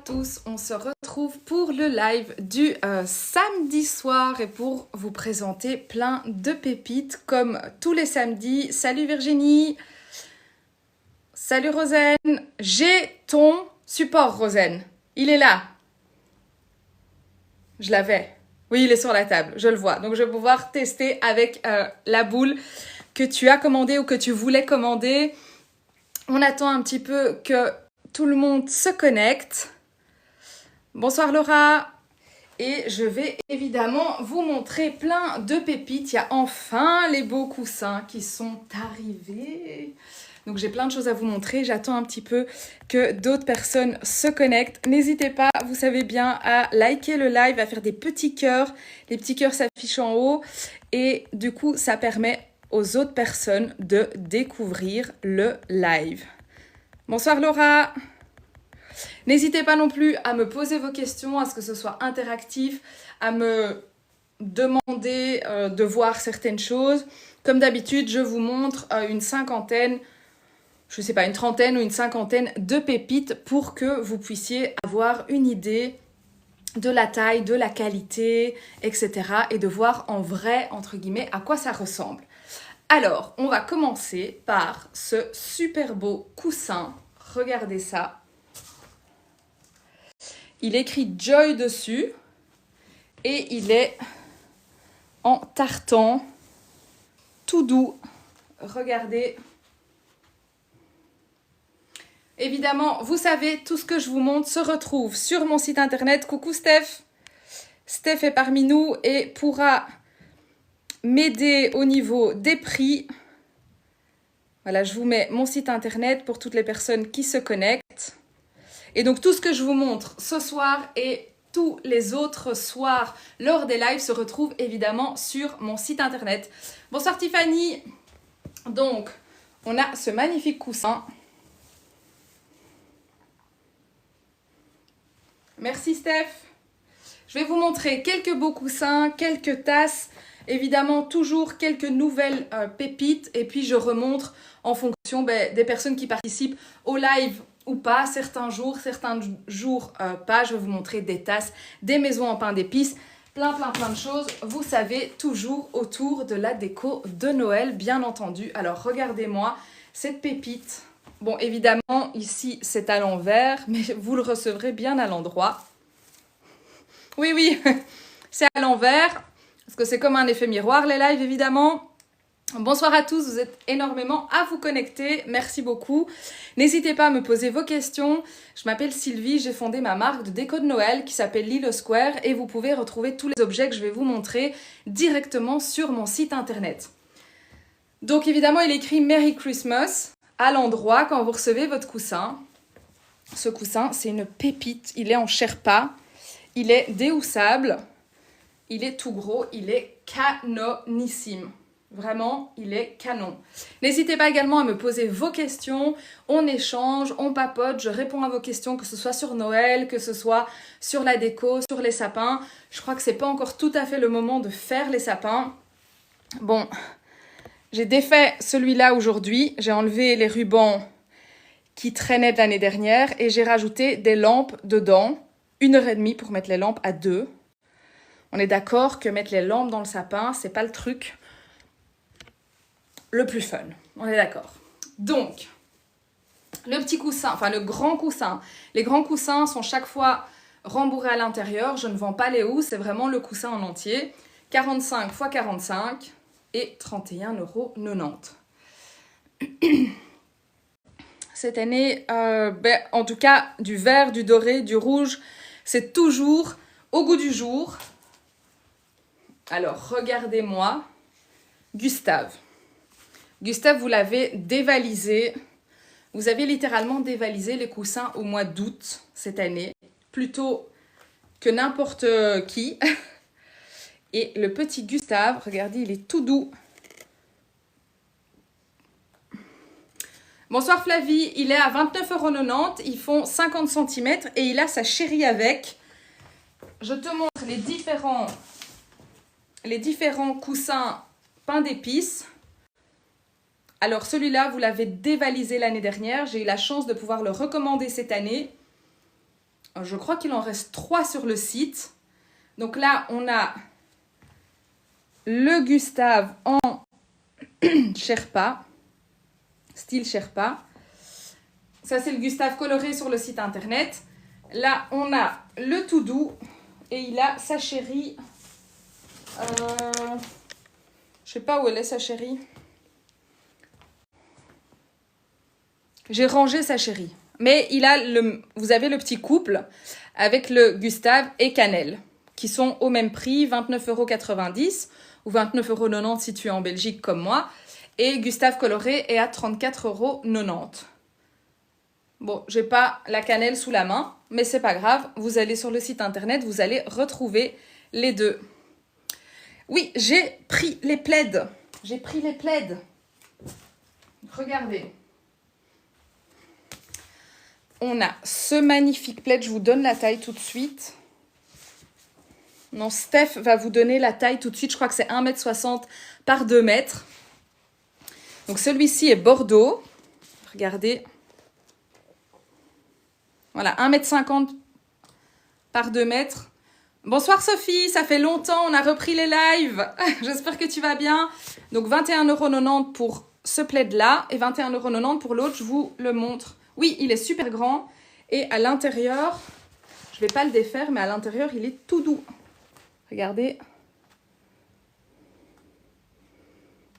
tous, on se retrouve pour le live du samedi soir et pour vous présenter plein de pépites comme tous les samedis. Salut Virginie, salut Rosen, j'ai ton support Rosen, il est là. Je l'avais, oui il est sur la table, je le vois. Donc je vais pouvoir tester avec la boule que tu as commandée ou que tu voulais commander. On attend un petit peu que tout le monde se connecte. Bonsoir Laura. Et je vais évidemment vous montrer plein de pépites. Il y a enfin les beaux coussins qui sont arrivés. Donc j'ai plein de choses à vous montrer. J'attends un petit peu que d'autres personnes se connectent. N'hésitez pas, vous savez bien, à liker le live, à faire des petits cœurs. Les petits cœurs s'affichent en haut. Et du coup, ça permet aux autres personnes de découvrir le live. Bonsoir Laura. N'hésitez pas non plus à me poser vos questions, à ce que ce soit interactif, à me demander de voir certaines choses. Comme d'habitude, je vous montre une cinquantaine, je ne sais pas, une trentaine ou une cinquantaine de pépites pour que vous puissiez avoir une idée de la taille, de la qualité, etc. et de voir en vrai, entre guillemets, à quoi ça ressemble. Alors, on va commencer par ce super beau coussin. Regardez ça. Il est écrit Joy dessus et il est en tartan, tout doux. Regardez. Évidemment, vous savez, tout ce que je vous montre se retrouve sur mon site internet. Coucou Steph. Steph est parmi nous et pourra m'aider au niveau des prix. Voilà, je vous mets mon site internet pour toutes les personnes qui se connectent. Et donc, tout ce que je vous montre ce soir et tous les autres soirs lors des lives se retrouvent évidemment sur mon site internet. Bonsoir Tiffany. Donc, on a ce magnifique coussin. Merci Steph. Je vais vous montrer quelques beaux coussins, quelques tasses. Évidemment, toujours quelques nouvelles pépites. Et puis, je remontre en fonction des personnes qui participent au live ou pas, certains jours pas. Je vais vous montrer des tasses, des maisons en pain d'épices, plein de choses. Vous savez, toujours autour de la déco de Noël, bien entendu. Alors, regardez-moi cette pépite. Bon, évidemment, ici, c'est à l'envers, mais vous le recevrez bien à l'endroit. Oui, c'est à l'envers, parce que c'est comme un effet miroir, les lives, évidemment. Bonsoir à tous, vous êtes énormément à vous connecter, merci beaucoup. N'hésitez pas à me poser vos questions. Je m'appelle Sylvie, j'ai fondé ma marque de déco de Noël qui s'appelle Lilo Square et vous pouvez retrouver tous les objets que je vais vous montrer directement sur mon site internet. Donc évidemment, il est écrit Merry Christmas à l'endroit quand vous recevez votre coussin. Ce coussin, c'est une pépite, il est en Sherpa, il est déhoussable, il est tout gros, il est canonissime. Vraiment, il est canon. N'hésitez pas également à me poser vos questions. On échange, on papote, je réponds à vos questions, que ce soit sur Noël, que ce soit sur la déco, sur les sapins. Je crois que c'est pas encore tout à fait le moment de faire les sapins. Bon, j'ai défait celui-là aujourd'hui. J'ai enlevé les rubans qui traînaient de l'année dernière et j'ai rajouté des lampes dedans. 1h30 pour mettre les lampes à 2. On est d'accord que mettre les lampes dans le sapin, c'est pas le truc le plus fun, on est d'accord. Donc, le petit coussin, enfin le grand coussin. Les grands coussins sont chaque fois rembourrés à l'intérieur. Je ne vends pas les housses, c'est vraiment le coussin en entier. 45 x 45 et 31,90 €. Cette année, en tout cas, du vert, du doré, du rouge, c'est toujours au goût du jour. Alors, regardez-moi. Gustave, vous l'avez dévalisé. Vous avez littéralement dévalisé les coussins au mois d'août cette année, plutôt que n'importe qui. Et le petit Gustave, regardez, il est tout doux. Bonsoir Flavie, il est à 29,90 €. Ils font 50 cm et il a sa chérie avec. Je te montre les différents coussins pain d'épices. Alors celui-là, vous l'avez dévalisé l'année dernière. J'ai eu la chance de pouvoir le recommander cette année. je crois qu'il en reste 3 sur le site. Donc là, on a le Gustave en Sherpa, style Sherpa. Ça, c'est le Gustave coloré sur le site internet. Là, on a le tout doux et il a sa chérie. Je sais pas où elle est, sa chérie. J'ai rangé sa chérie. Mais il a vous avez le petit couple avec le Gustave et Cannelle, qui sont au même prix, 29,90 € ou 29,90 € si tu es en Belgique comme moi. Et Gustave coloré est à 34,90 €. Bon, j'ai pas la cannelle sous la main, mais c'est pas grave. Vous allez sur le site internet, vous allez retrouver les deux. Oui, j'ai pris les plaids. J'ai pris les plaids. Regardez. On a ce magnifique plaid. Je vous donne la taille tout de suite. Non, Steph va vous donner la taille tout de suite. Je crois que c'est 1,60 m par 2 m. Donc celui-ci est Bordeaux. Regardez. Voilà, 1,50 m par 2 m. Bonsoir Sophie, ça fait longtemps, on a repris les lives. J'espère que tu vas bien. Donc 21,90 € pour ce plaid-là et 21,90 € pour l'autre, je vous le montre. Oui, il est super grand et à l'intérieur, je ne vais pas le défaire, mais à l'intérieur, il est tout doux. Regardez.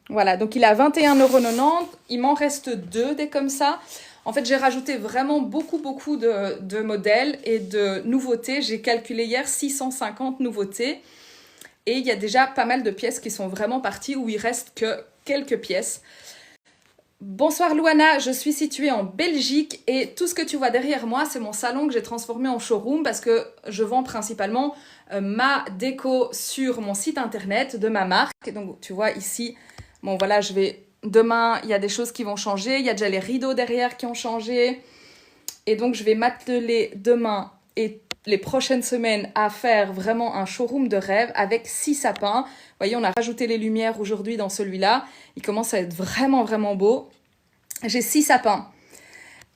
Voilà, donc il est à 21,90 €. Il m'en reste 2 des comme ça. En fait, j'ai rajouté vraiment beaucoup de modèles et de nouveautés. J'ai calculé hier 650 nouveautés. Et il y a déjà pas mal de pièces qui sont vraiment parties où il reste que quelques pièces. Bonsoir Luana, je suis située en Belgique et tout ce que tu vois derrière moi, c'est mon salon que j'ai transformé en showroom parce que je vends principalement ma déco sur mon site internet de ma marque. Donc tu vois ici, bon voilà, demain, il y a des choses qui vont changer. Il y a déjà les rideaux derrière qui ont changé. Et donc, je vais m'atteler demain et les prochaines semaines à faire vraiment un showroom de rêve avec 6 sapins. Vous voyez, on a rajouté les lumières aujourd'hui dans celui-là. Il commence à être vraiment beau. J'ai 6 sapins.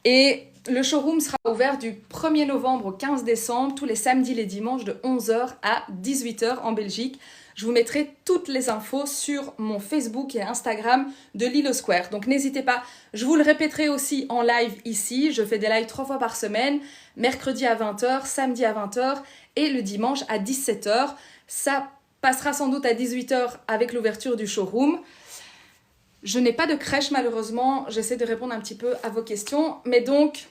Et le showroom sera ouvert du 1er novembre au 15 décembre, tous les samedis, les dimanches, de 11 h à 18 h en Belgique. Je vous mettrai toutes les infos sur mon Facebook et Instagram de Lilo Square. Donc n'hésitez pas, je vous le répéterai aussi en live ici. Je fais des lives 3 fois par semaine, mercredi à 20 h, samedi à 20 h et le dimanche à 17 h. Ça passera sans doute à 18 h avec l'ouverture du showroom. Je n'ai pas de crèche malheureusement, j'essaie de répondre un petit peu à vos questions. Mais donc,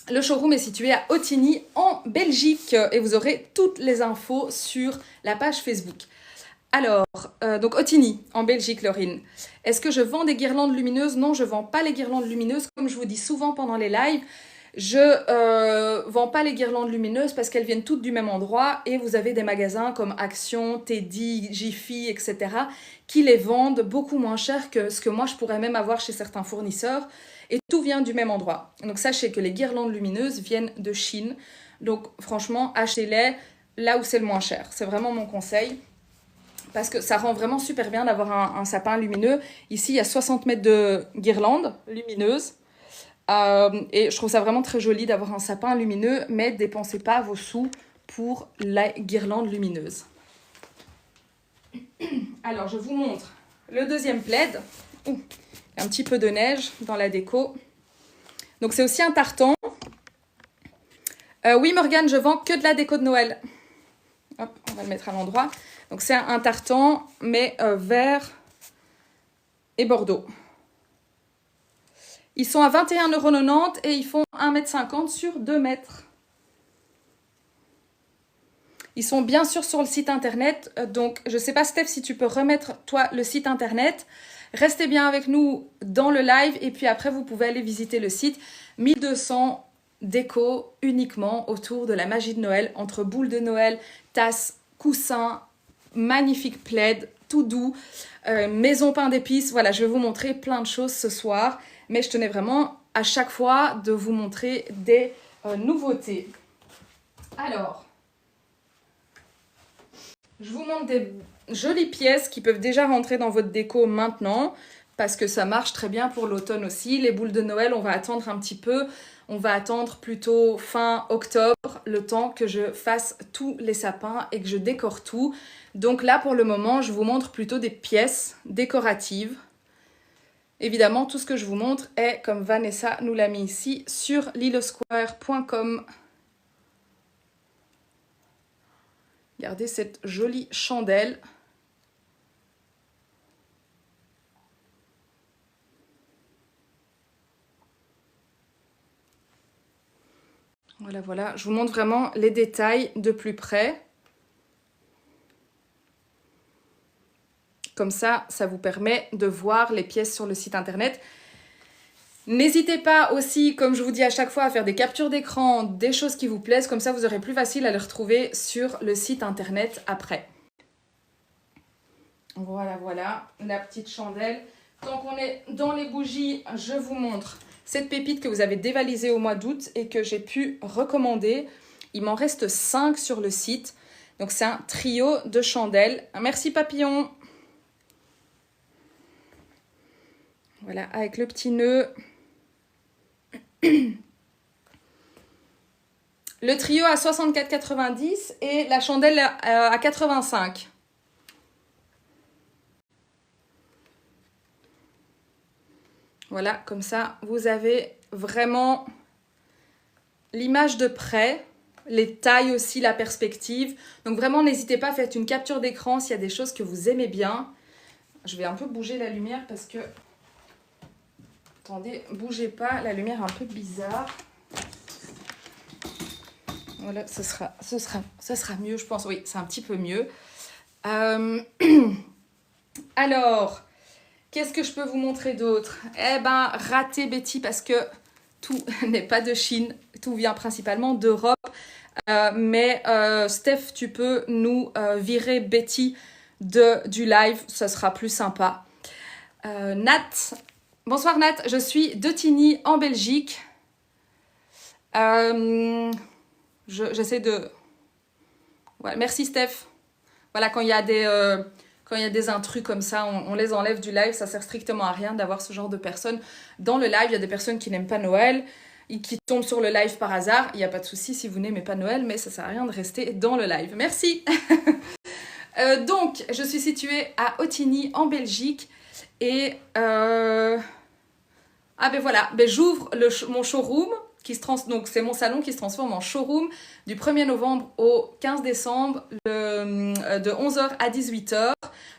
le showroom est situé à Ottignies en Belgique et vous aurez toutes les infos sur la page Facebook. Alors, donc Ottignies en Belgique, Laurine. Est-ce que je vends des guirlandes lumineuses? Non, je ne vends pas les guirlandes lumineuses. Comme je vous dis souvent pendant les lives, je vends pas les guirlandes lumineuses parce qu'elles viennent toutes du même endroit et vous avez des magasins comme Action, Teddy, Jiffy, etc. qui les vendent beaucoup moins cher que ce que moi je pourrais même avoir chez certains fournisseurs et tout vient du même endroit. Donc sachez que les guirlandes lumineuses viennent de Chine. Donc franchement, achetez-les là où c'est le moins cher. C'est vraiment mon conseil. Parce que ça rend vraiment super bien d'avoir un sapin lumineux. Ici, il y a 60 mètres de guirlandes lumineuses. Et je trouve ça vraiment très joli d'avoir un sapin lumineux, mais dépensez pas vos sous pour la guirlande lumineuse. Alors, je vous montre le deuxième plaid. Ouh, il y a un petit peu de neige dans la déco. Donc, c'est aussi un tartan. Oui, Morgane, je vends que de la déco de Noël. Hop, on va le mettre à l'endroit. Donc, c'est un tartan, mais vert et bordeaux. Ils sont à 21,90 € et ils font 1,50 m sur 2 mètres. Ils sont bien sûr sur le site internet. Donc, je ne sais pas, Steph, si tu peux remettre, toi, le site internet. Restez bien avec nous dans le live. Et puis après, vous pouvez aller visiter le site. 1200 déco uniquement autour de la magie de Noël. Entre boules de Noël, tasses, coussins, magnifique plaid, tout doux, maison pain d'épices. Voilà, je vais vous montrer plein de choses ce soir. Mais je tenais vraiment à chaque fois de vous montrer des nouveautés. Alors, je vous montre des jolies pièces qui peuvent déjà rentrer dans votre déco maintenant parce que ça marche très bien pour l'automne aussi. Les boules de Noël, on va attendre un petit peu. On va attendre plutôt fin octobre, le temps que je fasse tous les sapins et que je décore tout. Donc là, pour le moment, je vous montre plutôt des pièces décoratives. Évidemment, tout ce que je vous montre est, comme Vanessa nous l'a mis ici, sur lilosquare.com. Regardez cette jolie chandelle. Voilà, voilà. Je vous montre vraiment les détails de plus près. Comme ça, ça vous permet de voir les pièces sur le site internet. N'hésitez pas aussi, comme je vous dis à chaque fois, à faire des captures d'écran, des choses qui vous plaisent. Comme ça, vous aurez plus facile à les retrouver sur le site internet après. Voilà, voilà, la petite chandelle. Tant qu'on est dans les bougies, je vous montre cette pépite que vous avez dévalisée au mois d'août et que j'ai pu recommander. Il m'en reste 5 sur le site. Donc, c'est un trio de chandelles. Merci, papillon. Voilà, avec le petit nœud. Le trio à 64,90 et la chandelle à 85. Voilà, comme ça, vous avez vraiment l'image de près, les tailles aussi, la perspective. Donc vraiment, n'hésitez pas à faire une capture d'écran s'il y a des choses que vous aimez bien. Je vais un peu bouger la lumière parce que... Attendez, bougez pas, la lumière est un peu bizarre. Voilà, ce sera mieux, je pense. Oui, c'est un petit peu mieux. Alors... Qu'est-ce que je peux vous montrer d'autre? Eh ben, ratez Betty parce que tout n'est pas de Chine, tout vient principalement d'Europe. Mais Steph, tu peux nous virer Betty du live, ça sera plus sympa. Nat, bonsoir Nat, je suis de Tigny en Belgique. J'essaie de... Ouais, merci Steph. Voilà, quand il y a des... Quand il y a des intrus comme ça, on les enlève du live. Ça sert strictement à rien d'avoir ce genre de personnes dans le live. Il y a des personnes qui n'aiment pas Noël et qui tombent sur le live par hasard. Il n'y a pas de souci si vous n'aimez pas Noël, mais ça sert à rien de rester dans le live. Merci. Donc, je suis située à Ottigny, en Belgique. Et... Ah ben voilà, ben j'ouvre mon showroom. Donc c'est mon salon qui se transforme en showroom du 1er novembre au 15 décembre de 11h à 18h.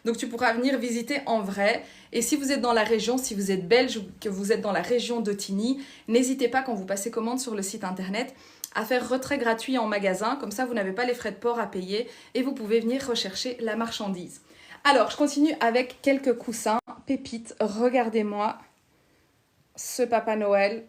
Donc tu pourras venir visiter en vrai. Et si vous êtes dans la région, si vous êtes belge ou que vous êtes dans la région d'Ottigny, n'hésitez pas quand vous passez commande sur le site internet à faire retrait gratuit en magasin. Comme ça, vous n'avez pas les frais de port à payer et vous pouvez venir rechercher la marchandise. Alors, je continue avec quelques coussins, pépites. Regardez-moi ce Papa Noël.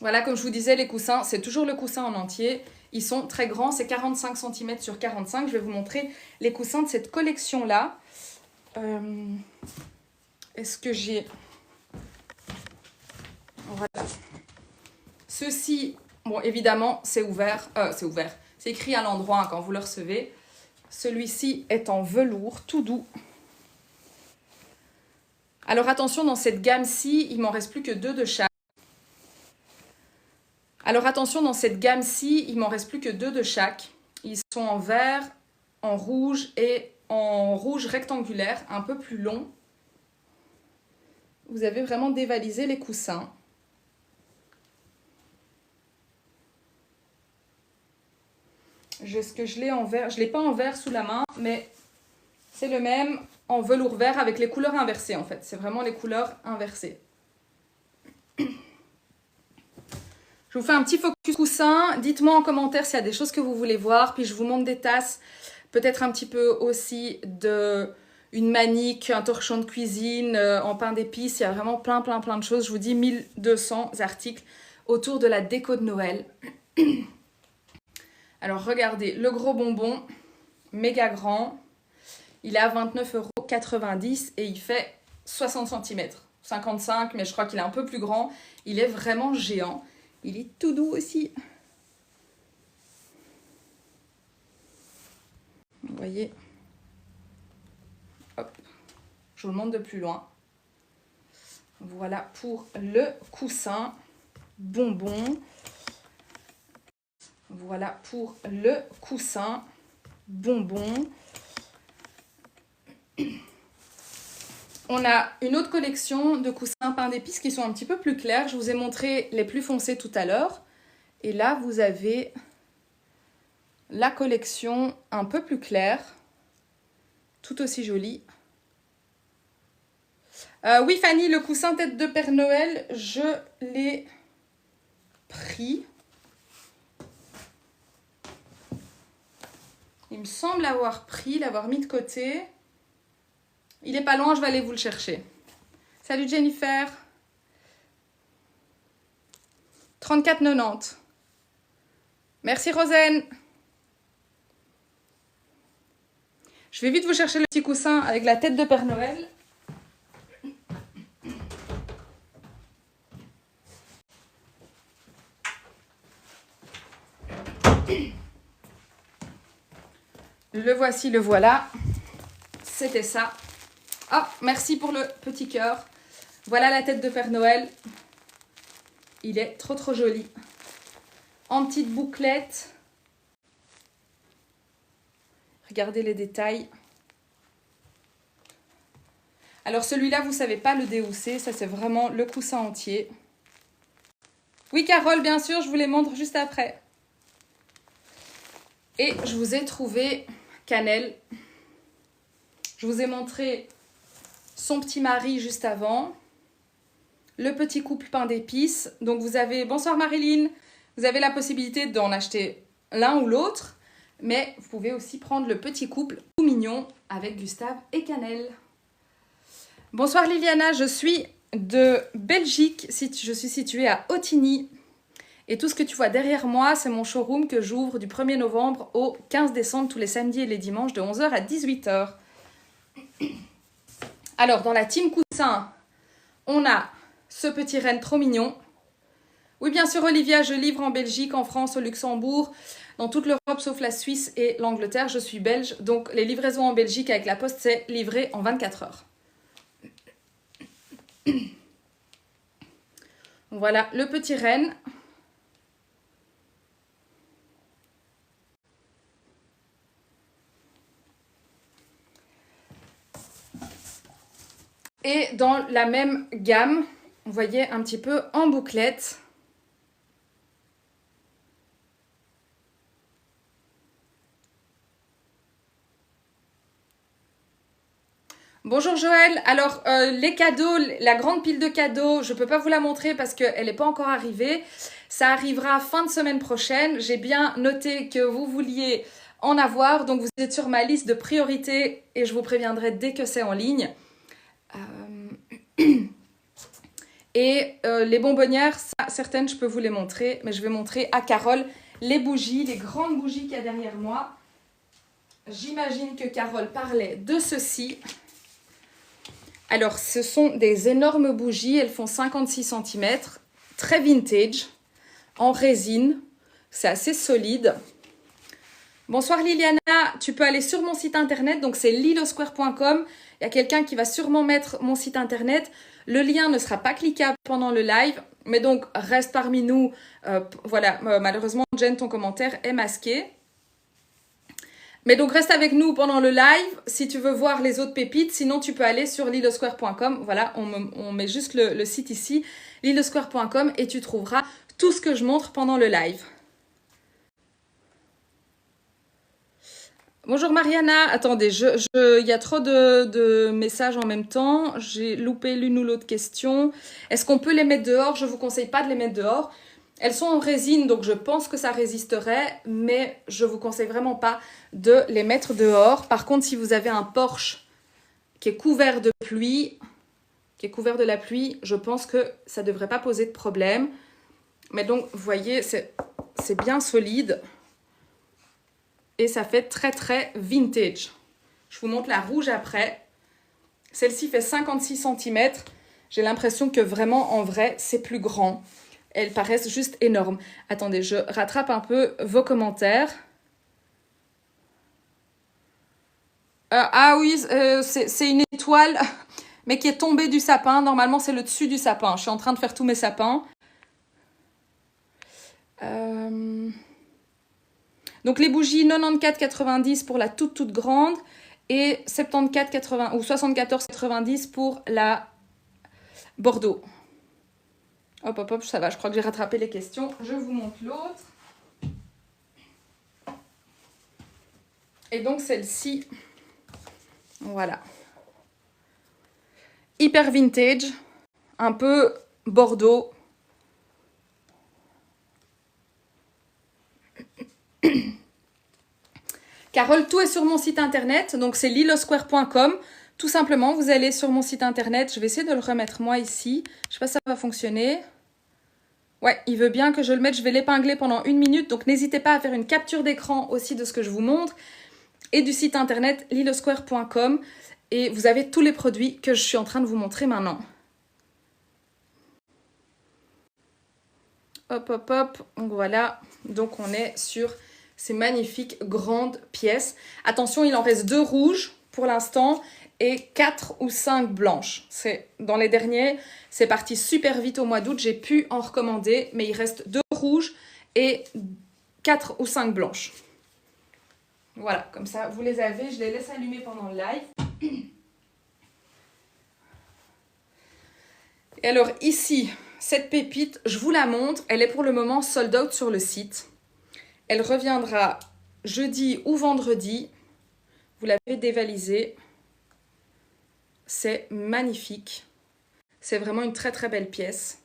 Voilà, comme je vous disais, les coussins, c'est toujours le coussin en entier. Ils sont très grands, c'est 45 cm sur 45. Je vais vous montrer les coussins de cette collection-là. Est-ce que j'ai... Voilà. Ceci, bon, évidemment, c'est ouvert. C'est écrit à l'endroit hein, quand vous le recevez. Celui-ci est en velours, tout doux. Alors attention, dans cette gamme-ci, il m'en reste plus que 2 de chaque. Ils sont en vert, en rouge et en rouge rectangulaire, un peu plus long. Vous avez vraiment dévalisé les coussins. Est-ce que je l'ai en vert? Je ne l'ai pas en vert sous la main, mais c'est le même en velours vert avec les couleurs inversées en fait. C'est vraiment les couleurs inversées. Je vous fais un petit focus coussin. Dites-moi en commentaire s'il y a des choses que vous voulez voir. Puis je vous montre des tasses. Peut-être un petit peu aussi une manique, un torchon de cuisine en pain d'épices. Il y a vraiment plein de choses. Je vous dis 1200 articles autour de la déco de Noël. Alors regardez, le gros bonbon, méga grand. Il est à 29,90 € et il fait 60 cm. 55, mais je crois qu'il est un peu plus grand. Il est vraiment géant. Il est tout doux aussi. Vous voyez, Je vous le montre de plus loin. Voilà pour le coussin bonbon. Voilà pour le coussin bonbon. On a une autre collection de coussins pain d'épices qui sont un petit peu plus clairs. Je vous ai montré les plus foncés tout à l'heure. Et là, vous avez la collection un peu plus claire, tout aussi jolie. Oui, Fanny, le coussin tête de Père Noël, je l'ai pris. Il me semble l'avoir pris, l'avoir mis de côté. Il n'est pas loin, je vais aller vous le chercher. Salut Jennifer. 34,90. Merci Rosen. Je vais vite vous chercher le petit coussin avec la tête de Père Noël. Le voici, le voilà. C'était ça. Ah, merci pour le petit cœur. Voilà la tête de Père Noël. Il est trop trop joli. En petite bouclette. Regardez les détails. Alors celui-là, vous ne savez pas le déhousser. Ça, c'est vraiment le coussin entier. Oui, Carole, bien sûr, je vous les montre juste après. Et je vous ai trouvé Cannelle. Je vous ai montré son petit mari juste avant. Le petit couple pain d'épices. Donc vous avez, bonsoir Marilyn, vous avez la possibilité d'en acheter l'un ou l'autre. Mais vous pouvez aussi prendre le petit couple tout mignon avec Gustave et Cannelle. Bonsoir Liliana, je suis de Belgique. Je suis située à Ottigny. Et tout ce que tu vois derrière moi, c'est mon showroom que j'ouvre du 1er novembre au 15 décembre, tous les samedis et les dimanches, de 11 h à 18 h. Alors, dans la team coussin, on a ce petit renne trop mignon. Oui, bien sûr, Olivia, je livre en Belgique, en France, au Luxembourg, dans toute l'Europe, sauf la Suisse et l'Angleterre. Je suis belge, donc les livraisons en Belgique avec la poste, c'est livré en 24 heures. Voilà, le petit renne. Et dans la même gamme, vous voyez un petit peu en bouclette. Bonjour Joël, alors les cadeaux, la grande pile de cadeaux, je ne peux pas vous la montrer parce qu'elle n'est pas encore arrivée. Ça arrivera fin de semaine prochaine. J'ai bien noté que vous vouliez en avoir, donc vous êtes sur ma liste de priorités et je vous préviendrai dès que c'est en ligne. Et les bonbonnières, ça, certaines je peux vous les montrer, mais je vais montrer à Carole les bougies, les grandes bougies qu'il y a derrière moi. J'imagine que Carole parlait de ceci. Alors, ce sont des énormes bougies, elles font 56 cm, très vintage, en résine, c'est assez solide. Bonsoir Liliana, tu peux aller sur mon site internet, donc c'est lilosquare.com. Il y a quelqu'un qui va sûrement mettre mon site internet. Le lien ne sera pas cliquable pendant le live, mais donc reste parmi nous. Voilà, malheureusement, Jen, ton commentaire est masqué. Mais donc, reste avec nous pendant le live si tu veux voir les autres pépites. Sinon, tu peux aller sur lilosquare.com. Voilà, on met juste le site ici, lilosquare.com, et tu trouveras tout ce que je montre pendant le live. Bonjour Mariana. Attendez, il y a trop de messages en même temps. J'ai loupé l'une ou l'autre question. Est-ce qu'on peut les mettre dehors? Je ne vous conseille pas de les mettre dehors. Elles sont en résine, donc je pense que ça résisterait, mais je ne vous conseille vraiment pas de les mettre dehors. Par contre, si vous avez un Porsche qui est couvert de pluie, de la pluie, je pense que ça ne devrait pas poser de problème. Mais donc, vous voyez, c'est bien solide et ça fait très très vintage. Je vous montre la rouge après. Celle-ci fait 56 cm. J'ai l'impression que vraiment, en vrai, c'est plus grand. Elles paraissent juste énormes. Attendez, je rattrape un peu vos commentaires. Ah oui, c'est une étoile. mais qui est tombé du sapin. Normalement, c'est le dessus du sapin. Je suis en train de faire tous mes sapins. Donc les bougies 94,90 pour la toute grande et 74,80 ou 74,90 pour la Bordeaux. Hop, hop, hop, ça va, je crois que j'ai rattrapé les questions. Je vous montre l'autre. Et donc celle-ci, voilà. Hyper vintage, un peu Bordeaux. Carole, tout est sur mon site internet, donc c'est lilosquare.com. Tout simplement, vous allez sur mon site internet. Je vais essayer de le remettre moi ici. Je ne sais pas si ça va fonctionner. Ouais, il veut bien que je le mette. Je vais l'épingler pendant 1 minute. Donc, n'hésitez pas à faire une capture d'écran aussi de ce que je vous montre. Et du site internet lilosquare.com. Et vous avez tous les produits que je suis en train de vous montrer maintenant. Hop, hop, hop. Donc, voilà. Donc, on est sur ces magnifiques grandes pièces. Attention, il en reste 2 rouges pour l'instant. Et 4 ou 5 blanches. C'est dans les derniers, c'est parti super vite au mois d'août. J'ai pu en recommander, mais il reste 2 rouges et 4 ou 5 blanches. Voilà, comme ça, vous les avez. Je les laisse allumer pendant le live. Et alors ici, cette pépite, je vous la montre. Elle est pour le moment sold out sur le site. Elle reviendra jeudi ou vendredi. Vous l'avez dévalisée. C'est magnifique. C'est vraiment une très très belle pièce.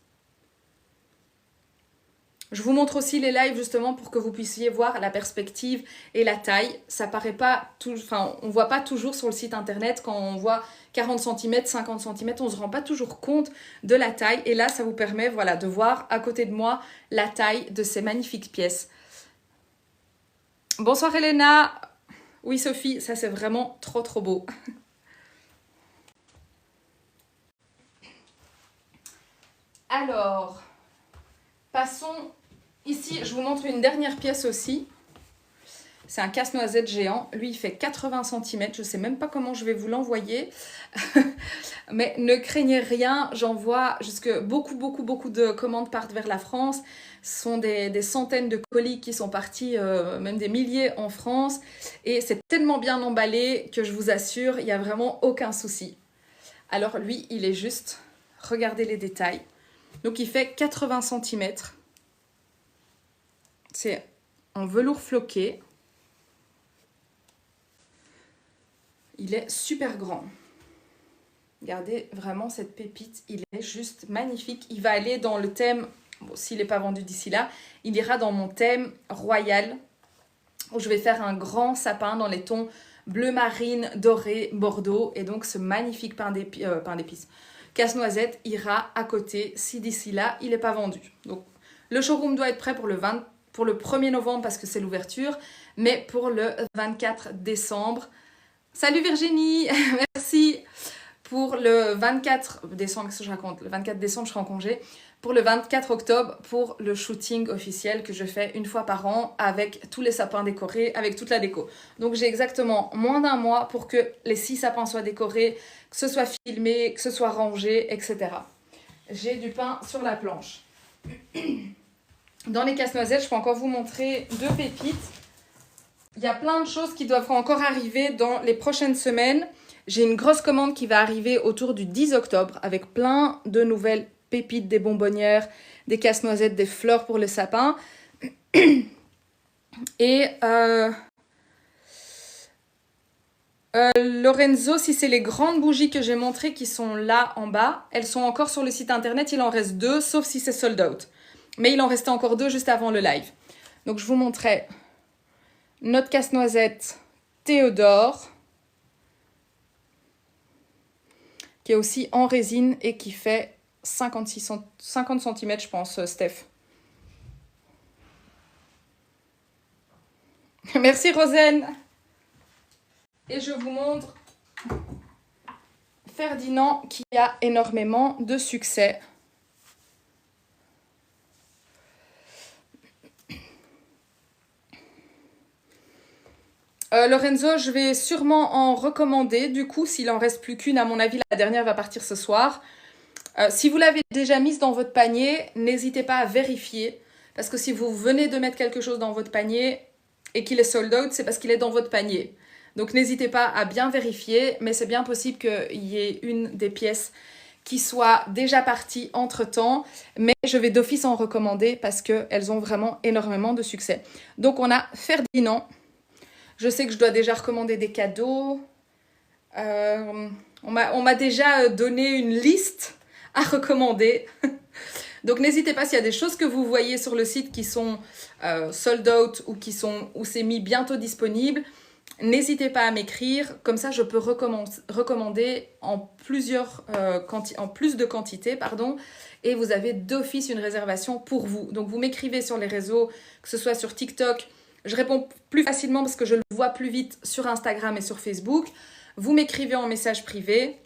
Je vous montre aussi les lives justement pour que vous puissiez voir la perspective et la taille. Ça paraît pas tout, enfin, on voit pas toujours sur le site internet quand on voit 40 cm, 50 cm, on se rend pas toujours compte de la taille. Et là, ça vous permet voilà, de voir à côté de moi la taille de ces magnifiques pièces. Bonsoir Elena. Oui Sophie, ça c'est vraiment trop trop beau. Alors, passons ici, je vous montre une dernière pièce aussi. C'est un casse-noisette géant. Lui, il fait 80 cm. Je ne sais même pas comment je vais vous l'envoyer. Mais ne craignez rien. J'envoie jusque beaucoup de commandes partent vers la France. Ce sont des centaines de colis qui sont partis, même des milliers en France. Et c'est tellement bien emballé que je vous assure, il n'y a vraiment aucun souci. Alors lui, il est juste, regardez les détails. Donc il fait 80 cm. C'est en velours floqué. Il est super grand. Regardez vraiment cette pépite. Il est juste magnifique. Il va aller dans le thème, bon, s'il n'est pas vendu d'ici là, il ira dans mon thème royal. Où je vais faire un grand sapin dans les tons bleu marine, doré, bordeaux. Et donc ce magnifique pain d'épices. Casse-noisette ira à côté si d'ici là, il n'est pas vendu. Donc, le showroom doit être prêt pour le 1er novembre parce que c'est l'ouverture, mais pour le 24 décembre. Salut Virginie, merci. Pour le 24 décembre, qu'est-ce que je raconte? Le 24 décembre, je serai en congé. Pour le 24 octobre, pour le shooting officiel que je fais une fois par an avec tous les sapins décorés, avec toute la déco. Donc j'ai exactement moins d'1 mois pour que les 6 sapins soient décorés, que ce soit filmé, que ce soit rangé, etc. J'ai du pain sur la planche. Dans les casse-noisettes, je peux encore vous montrer 2 pépites. Il y a plein de choses qui doivent encore arriver dans les prochaines semaines. J'ai une grosse commande qui va arriver autour du 10 octobre avec plein de nouvelles pépites, des bonbonnières, des casse-noisettes, des fleurs pour le sapin. Et Lorenzo, si c'est les grandes bougies que j'ai montrées qui sont là en bas, elles sont encore sur le site internet. Il en reste 2, sauf si c'est sold out. Mais il en restait encore 2 juste avant le live. Donc je vous montrais notre casse-noisette Théodore, qui est aussi en résine et qui fait 50 cm, je pense, Steph. Merci, Rosen. Et je vous montre Ferdinand, qui a énormément de succès. Lorenzo, je vais sûrement en recommander. Du coup, s'il en reste plus qu'une, à mon avis, la dernière va partir ce soir. Si vous l'avez déjà mise dans votre panier, n'hésitez pas à vérifier. Parce que si vous venez de mettre quelque chose dans votre panier et qu'il est sold out, c'est parce qu'il est dans votre panier. Donc n'hésitez pas à bien vérifier, mais c'est bien possible qu'il y ait une des pièces qui soit déjà partie entre-temps. Mais je vais d'office en recommander parce qu'elles ont vraiment énormément de succès. Donc on a Ferdinand. Je sais que je dois déjà recommander des cadeaux. On m'a déjà donné une liste à recommander. Donc n'hésitez pas, s'il y a des choses que vous voyez sur le site qui sont sold out ou c'est mis bientôt disponible, n'hésitez pas à m'écrire. Comme ça, je peux recommander en plus de quantité, pardon, et vous avez d'office une réservation pour vous. Donc vous m'écrivez sur les réseaux, que ce soit sur TikTok. Je réponds plus facilement parce que je le vois plus vite sur Instagram et sur Facebook. Vous m'écrivez en message privé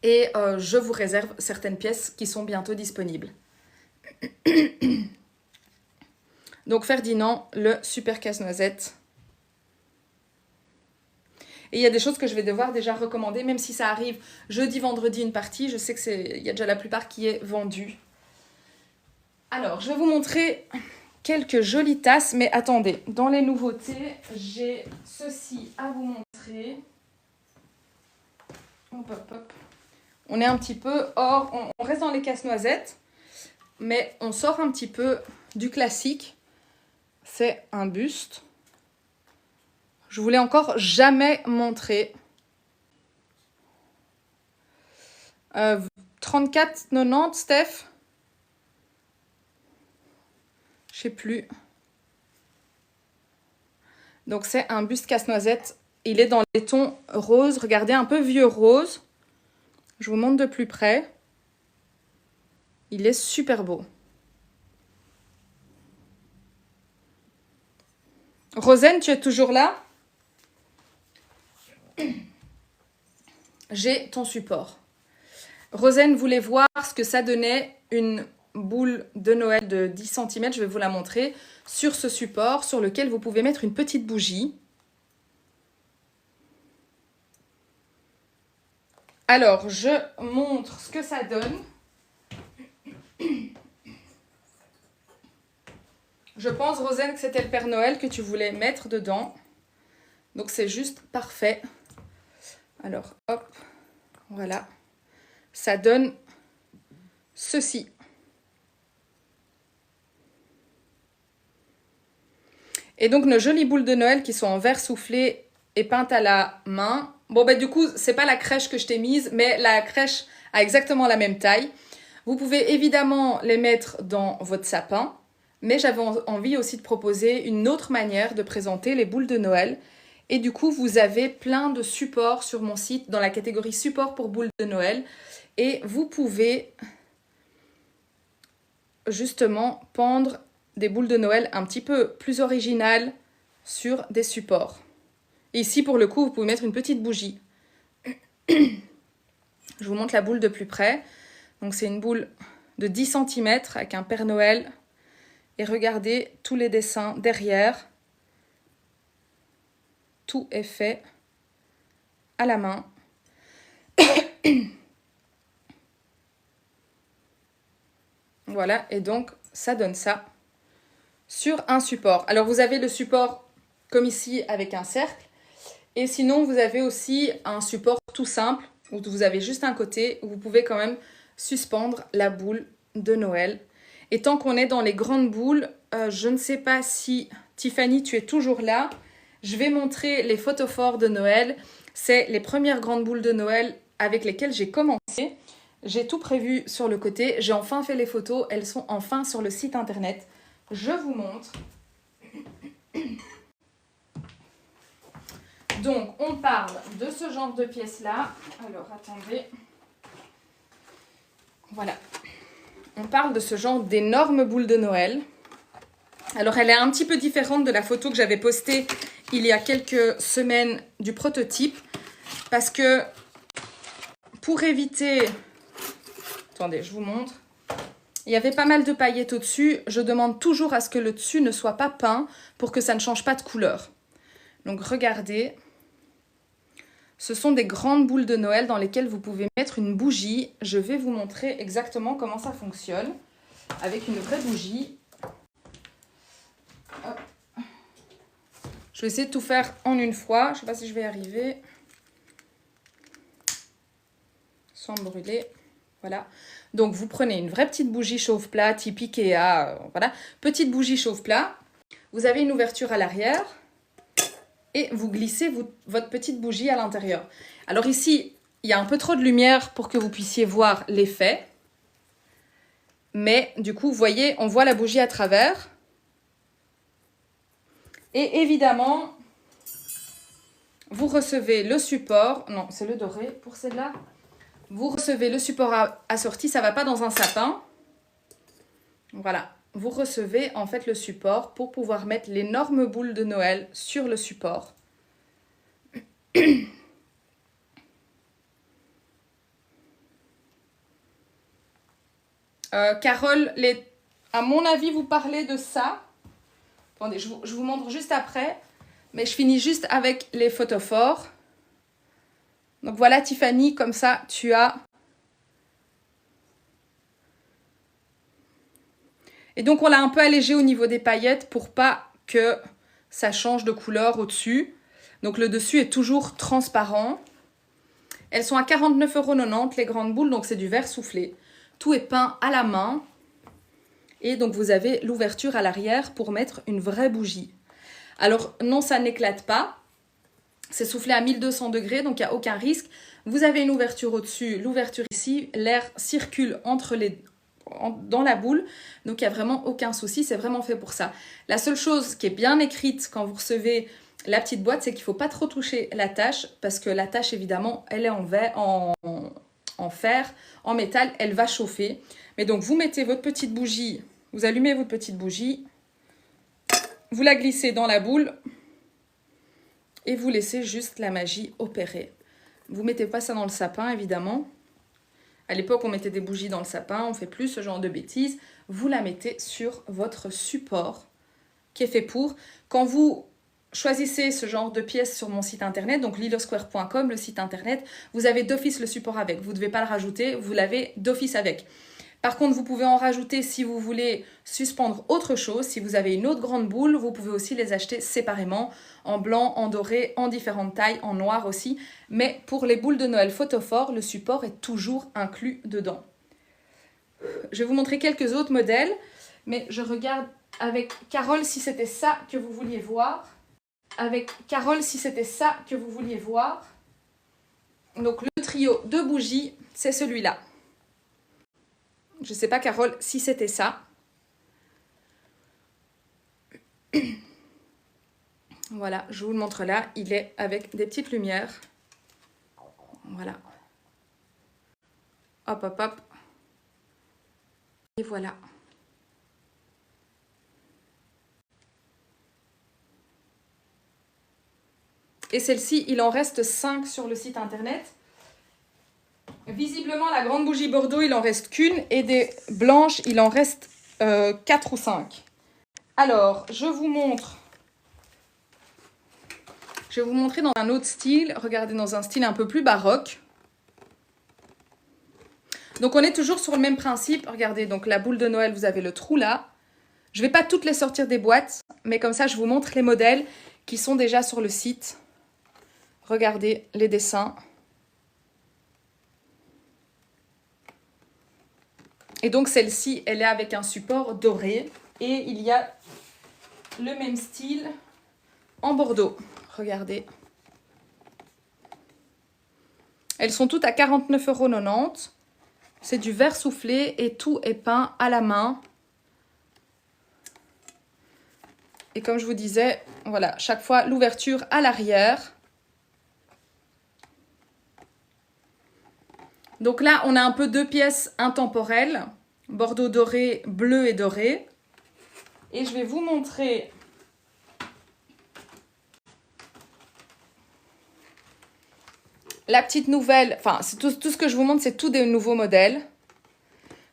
et je vous réserve certaines pièces qui sont bientôt disponibles. Donc Ferdinand, le super casse-noisette. Et il y a des choses que je vais devoir déjà recommander, même si ça arrive jeudi, vendredi une partie. Je sais qu'il y a déjà la plupart qui est vendue. Alors, je vais vous montrer quelques jolies tasses, mais attendez, dans les nouveautés, j'ai ceci à vous montrer. Hop, hop, hop. On est un petit peu hors, on reste dans les casse-noisettes, mais on sort un petit peu du classique. C'est un buste. Je vous l'ai encore jamais montré. 34,90 Steph. Je sais plus. Donc c'est un buste casse-noisette. Il est dans les tons roses. Regardez, un peu vieux rose. Je vous montre de plus près. Il est super beau. Rosen, tu es toujours là? J'ai ton support. Rosen voulait voir ce que ça donnait une boule de Noël de 10 cm. Je vais vous la montrer sur ce support sur lequel vous pouvez mettre une petite bougie. Alors, je montre ce que ça donne. Je pense, Rosen, que c'était le Père Noël que tu voulais mettre dedans. Donc, c'est juste parfait. Alors, hop, voilà. Ça donne ceci. Et donc, nos jolies boules de Noël qui sont en verre soufflé et peintes à la main. Bon, ben du coup, c'est pas la crèche que je t'ai mise, mais la crèche a exactement la même taille. Vous pouvez évidemment les mettre dans votre sapin, mais j'avais envie aussi de proposer une autre manière de présenter les boules de Noël. Et du coup, vous avez plein de supports sur mon site dans la catégorie support pour boules de Noël. Et vous pouvez justement pendre des boules de Noël un petit peu plus originales sur des supports. Et ici, pour le coup, vous pouvez mettre une petite bougie. Je vous montre la boule de plus près. Donc, c'est une boule de 10 cm avec un Père Noël. Et regardez tous les dessins derrière. Tout est fait à la main. Voilà, et donc ça donne ça sur un support. Alors vous avez le support comme ici avec un cercle. Et sinon vous avez aussi un support tout simple où vous avez juste un côté où vous pouvez quand même suspendre la boule de Noël. Et tant qu'on est dans les grandes boules, je ne sais pas si Tiffany tu es toujours là. Je vais montrer les photophores de Noël. C'est les premières grandes boules de Noël avec lesquelles j'ai commencé. J'ai tout prévu sur le côté. J'ai enfin fait les photos. Elles sont enfin sur le site internet. Je vous montre. Donc, on parle de ce genre de pièces-là. Alors, attendez. Voilà. On parle de ce genre d'énormes boules de Noël. Alors, elle est un petit peu différente de la photo que j'avais postée il y a quelques semaines du prototype. Parce que, pour éviter... Attendez, je vous montre. Il y avait pas mal de paillettes au-dessus. Je demande toujours à ce que le dessus ne soit pas peint pour que ça ne change pas de couleur. Donc regardez, ce sont des grandes boules de Noël dans lesquelles vous pouvez mettre une bougie. Je vais vous montrer exactement comment ça fonctionne avec une vraie bougie. Hop. Je vais essayer de tout faire en une fois. Je ne sais pas si je vais y arriver. Sans brûler. Voilà. Donc vous prenez une vraie petite bougie chauffe-plat type Ikea. Voilà. Petite bougie chauffe-plat. Vous avez une ouverture à l'arrière. Et vous glissez votre petite bougie à l'intérieur. Alors ici, il y a un peu trop de lumière pour que vous puissiez voir l'effet. Mais du coup, vous voyez, on voit la bougie à travers. Et évidemment, vous recevez le support. Non, c'est le doré pour celle-là. Vous recevez le support assorti. Ça ne va pas dans un sapin. Voilà. Vous recevez en fait le support pour pouvoir mettre l'énorme boule de Noël sur le support. Carole, à mon avis, vous parlez de ça. Attendez, je vous montre juste après. Mais je finis juste avec les photophores. Donc voilà, Tiffany, comme ça, tu as... Et donc, on l'a un peu allégé au niveau des paillettes pour pas que ça change de couleur au-dessus. Donc, le dessus est toujours transparent. Elles sont à 49,90 € les grandes boules, donc c'est du verre soufflé. Tout est peint à la main. Et donc, vous avez l'ouverture à l'arrière pour mettre une vraie bougie. Alors, non, ça n'éclate pas. C'est soufflé à 1200 degrés, donc il n'y a aucun risque. Vous avez une ouverture au-dessus, l'ouverture ici. L'air circule dans la boule, donc il n'y a vraiment aucun souci. C'est vraiment fait pour ça. La seule chose qui est bien écrite quand vous recevez la petite boîte, c'est qu'il ne faut pas trop toucher la tâche, parce que la tâche, évidemment, elle est en fer, en métal, elle va chauffer. Mais donc, vous mettez votre petite bougie, vous allumez votre petite bougie, vous la glissez dans la boule et vous laissez juste la magie opérer. Vous ne mettez pas ça dans le sapin, évidemment. À l'époque, on mettait des bougies dans le sapin, on ne fait plus ce genre de bêtises. Vous la mettez sur votre support qui est fait pour. Quand vous choisissez ce genre de pièces sur mon site internet, donc lilosquare.com, le site internet, vous avez d'office le support avec. Vous ne devez pas le rajouter, vous l'avez d'office avec. Par contre, vous pouvez en rajouter si vous voulez suspendre autre chose. Si vous avez une autre grande boule, vous pouvez aussi les acheter séparément, en blanc, en doré, en différentes tailles, en noir aussi. Mais pour les boules de Noël photophores, le support est toujours inclus dedans. Je vais vous montrer quelques autres modèles, mais je regarde avec Carole si c'était ça que vous vouliez voir. Avec Carole si c'était ça que vous vouliez voir. Donc le trio de bougies, c'est celui-là. Je ne sais pas, Carole, si c'était ça. Voilà, je vous le montre là. Il est avec des petites lumières. Voilà. Hop, hop, hop. Et voilà. Et celle-ci, il en reste 5 sur le site internet. Visiblement, la grande bougie Bordeaux, il en reste qu'une. Et des blanches, il en reste 4 ou 5. Alors, je vous montre. Je vais vous montrer dans un autre style. Regardez, dans un style un peu plus baroque. Donc, on est toujours sur le même principe. Regardez, donc la boule de Noël, vous avez le trou là. Je ne vais pas toutes les sortir des boîtes. Mais comme ça, je vous montre les modèles qui sont déjà sur le site. Regardez les dessins. Et donc, celle-ci, elle est avec un support doré. Et il y a le même style en Bordeaux. Regardez. Elles sont toutes à 49,90 €. C'est du verre soufflé et tout est peint à la main. Et comme je vous disais, voilà, chaque fois l'ouverture à l'arrière. Donc là, on a un peu 2 pièces intemporelles. Bordeaux doré, bleu et doré. Et je vais vous montrer la petite nouvelle. Enfin, tout ce que je vous montre, c'est tout des nouveaux modèles.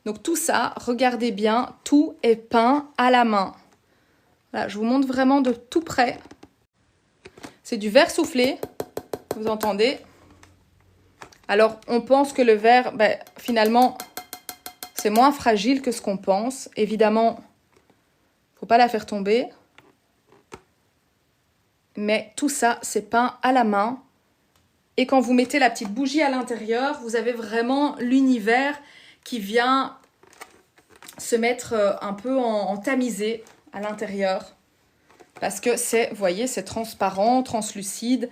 Donc tout ça, regardez bien, tout est peint à la main. Voilà, je vous montre vraiment de tout près. C'est du verre soufflé, vous entendez? Alors, on pense que le verre, ben, finalement, c'est moins fragile que ce qu'on pense. Évidemment, il ne faut pas la faire tomber. Mais tout ça, c'est peint à la main. Et quand vous mettez la petite bougie à l'intérieur, vous avez vraiment l'univers qui vient se mettre un peu en tamisé à l'intérieur. Parce que c'est, vous voyez, c'est transparent, translucide.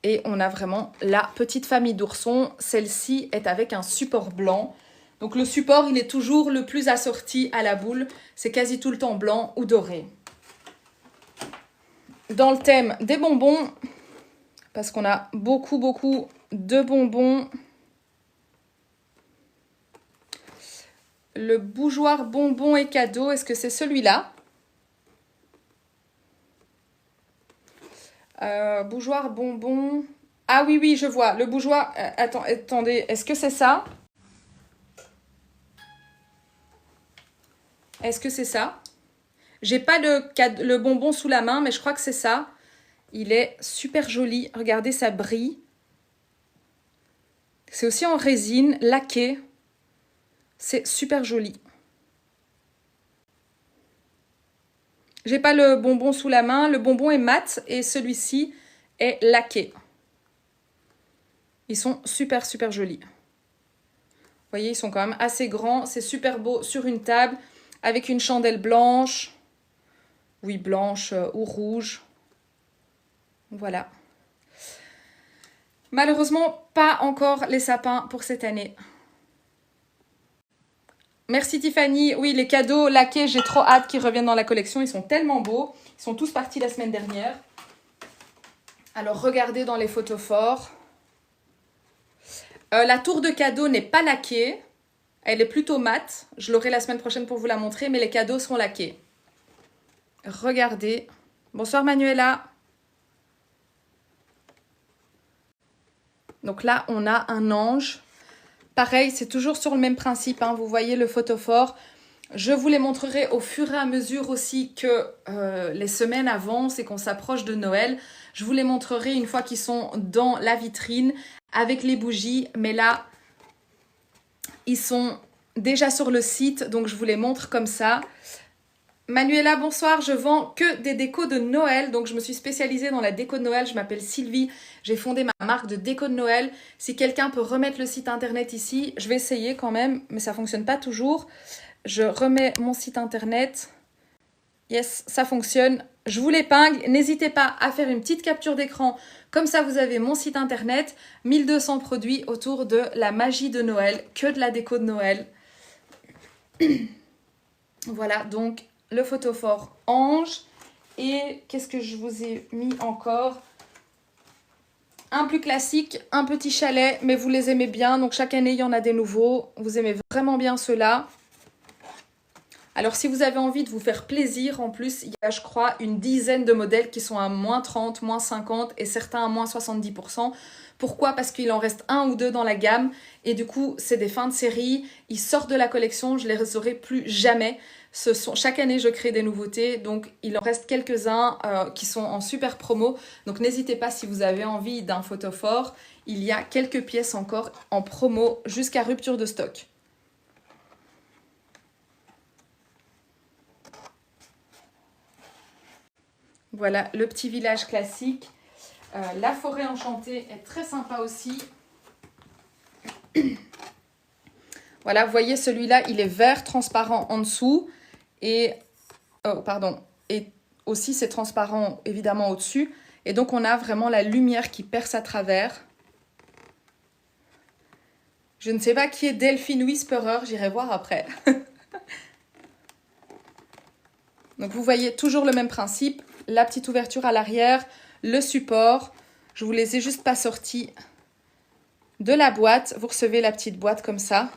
Et on a vraiment la petite famille d'oursons. Celle-ci est avec un support blanc. Donc le support, il est toujours le plus assorti à la boule. C'est quasi tout le temps blanc ou doré. Dans le thème des bonbons, parce qu'on a beaucoup de bonbons. Le bougeoir bonbons et cadeaux, est-ce que c'est celui-là? Bougeoir bonbons. Ah oui, je vois. Le bougeoir... attendez, est-ce que c'est ça? Est-ce que c'est ça? J'ai pas le bonbon sous la main, mais je crois que c'est ça. Il est super joli. Regardez, ça brille. C'est aussi en résine, laqué. C'est super joli. J'ai pas le bonbon sous la main. Le bonbon est mat et celui-ci est laqué. Ils sont super jolis. Vous voyez, ils sont quand même assez grands. C'est super beau sur une table avec une chandelle blanche. Oui, blanche ou rouge. Voilà. Malheureusement, pas encore les sapins pour cette année. Merci Tiffany. Oui, les cadeaux laqués, j'ai trop hâte qu'ils reviennent dans la collection. Ils sont tellement beaux. Ils sont tous partis la semaine dernière. Alors, regardez dans les photophores. La tour de cadeaux n'est pas laquée. Elle est plutôt mate. Je l'aurai la semaine prochaine pour vous la montrer, mais les cadeaux seront laqués. Regardez. Bonsoir Manuela. Donc là, on a un ange. Pareil, c'est toujours sur le même principe, hein. Vous voyez le photophore. Je vous les montrerai au fur et à mesure aussi que les semaines avancent et qu'on s'approche de Noël. Je vous les montrerai une fois qu'ils sont dans la vitrine avec les bougies. Mais là, ils sont déjà sur le site, donc je vous les montre comme ça. Manuela, bonsoir, je vends que des décos de Noël, donc je me suis spécialisée dans la déco de Noël, je m'appelle Sylvie, j'ai fondé ma marque de déco de Noël. Si quelqu'un peut remettre le site internet ici, je vais essayer quand même, mais ça ne fonctionne pas toujours. Je remets mon site internet, yes, ça fonctionne, je vous l'épingle, n'hésitez pas à faire une petite capture d'écran, comme ça vous avez mon site internet, 1200 produits autour de la magie de Noël, que de la déco de Noël. Voilà, donc le photophore ange. Et qu'est-ce que je vous ai mis encore? Un plus classique, un petit chalet, mais vous les aimez bien. Donc chaque année, il y en a des nouveaux. Vous aimez vraiment bien ceux-là. Alors si vous avez envie de vous faire plaisir, en plus, il y a, je crois, une dizaine de modèles qui sont à moins 30, moins 50 et certains à moins 70%. Pourquoi? Parce qu'il en reste un ou deux dans la gamme. Et du coup, c'est des fins de série. Ils sortent de la collection, je ne les aurai plus jamais. Chaque année, je crée des nouveautés, donc il en reste quelques-uns qui sont en super promo. Donc n'hésitez pas si vous avez envie d'un photophore. Il y a quelques pièces encore en promo jusqu'à rupture de stock. Voilà, le petit village classique. La forêt enchantée est très sympa aussi. Voilà, vous voyez, celui-là, il est vert transparent en dessous. Et aussi c'est transparent évidemment au-dessus. Et donc on a vraiment la lumière qui perce à travers. Je ne sais pas qui est Delphine Whisperer, j'irai voir après. Donc vous voyez toujours le même principe. La petite ouverture à l'arrière, le support. Je vous les ai juste pas sortis de la boîte. Vous recevez la petite boîte comme ça.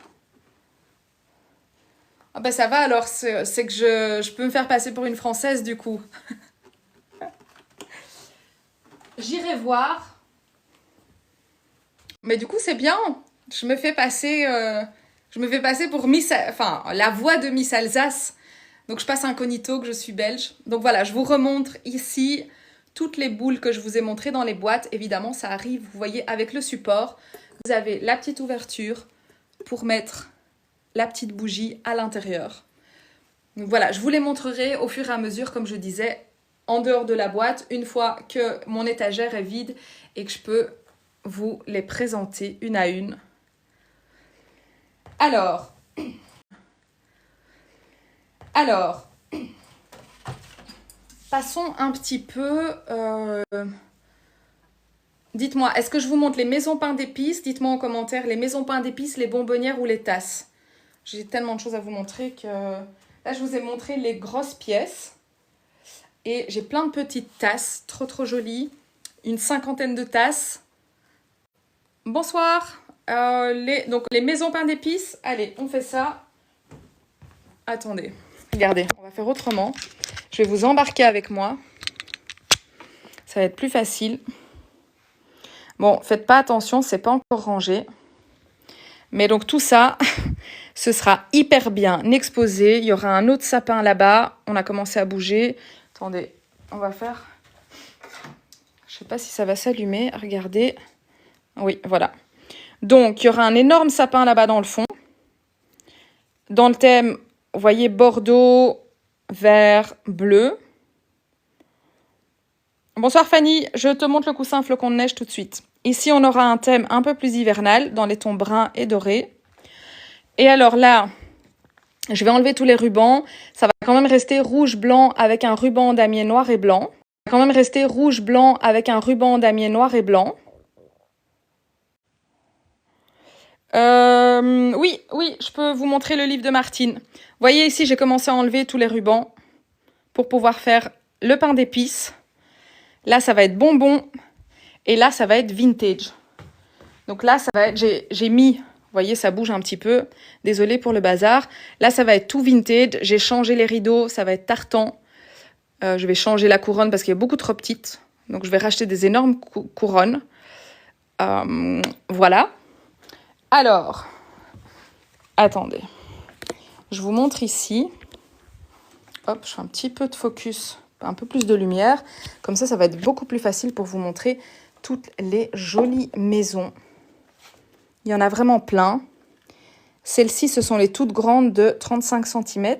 Ah ben ça va alors, c'est que je peux me faire passer pour une Française du coup. J'irai voir. Mais du coup c'est bien. Je me fais passer pour la voix de Miss Alsace. Donc je passe incognito que je suis belge. Donc voilà, je vous remontre ici toutes les boules que je vous ai montrées dans les boîtes, évidemment, ça arrive, vous voyez, avec le support. Vous avez la petite ouverture pour mettre la petite bougie à l'intérieur. Donc voilà, je vous les montrerai au fur et à mesure, comme je disais, en dehors de la boîte, une fois que mon étagère est vide et que je peux vous les présenter une à une. Alors, passons un petit peu... Dites-moi, est-ce que je vous montre les maisons pain d'épices? Dites-moi en commentaire les maisons pain d'épices, les bonbonnières ou les tasses. J'ai tellement de choses à vous montrer que... Là, je vous ai montré les grosses pièces. Et j'ai plein de petites tasses, trop jolies. Une 50aine de tasses. Bonsoir. Donc, les maisons pain d'épices. Allez, on fait ça. Attendez. Regardez, on va faire autrement. Je vais vous embarquer avec moi. Ça va être plus facile. Bon, faites pas attention, c'est pas encore rangé. Mais donc tout ça, ce sera hyper bien exposé. Il y aura un autre sapin là-bas. On a commencé à bouger. Attendez, on va faire... Je sais pas si ça va s'allumer. Regardez. Oui, voilà. Donc, il y aura un énorme sapin là-bas dans le fond. Dans le thème, vous voyez, bordeaux, vert, bleu. Bonsoir Fanny, je te montre le coussin flocon de neige tout de suite. Ici, on aura un thème un peu plus hivernal, dans les tons bruns et dorés. Et alors là, je vais enlever tous les rubans. Ça va quand même rester rouge-blanc avec un ruban damier noir et blanc. Ça va quand même rester rouge-blanc avec un ruban damier noir et blanc. Oui, je peux vous montrer le livre de Martine. Vous voyez ici, j'ai commencé à enlever tous les rubans pour pouvoir faire le pain d'épices. Là, ça va être bonbon. Et là, ça va être vintage. Donc là, ça va être... J'ai mis... Vous voyez, ça bouge un petit peu. Désolée pour le bazar. Là, ça va être tout vintage. J'ai changé les rideaux. Ça va être tartan. Je vais changer la couronne parce qu'elle est beaucoup trop petite. Donc, je vais racheter des énormes couronnes. Voilà. Alors, attendez. Je vous montre ici. Hop, je fais un petit peu de focus. Un peu plus de lumière. Comme ça va être beaucoup plus facile pour vous montrer toutes les jolies maisons. Il y en a vraiment plein. Celles-ci, ce sont les toutes grandes de 35 cm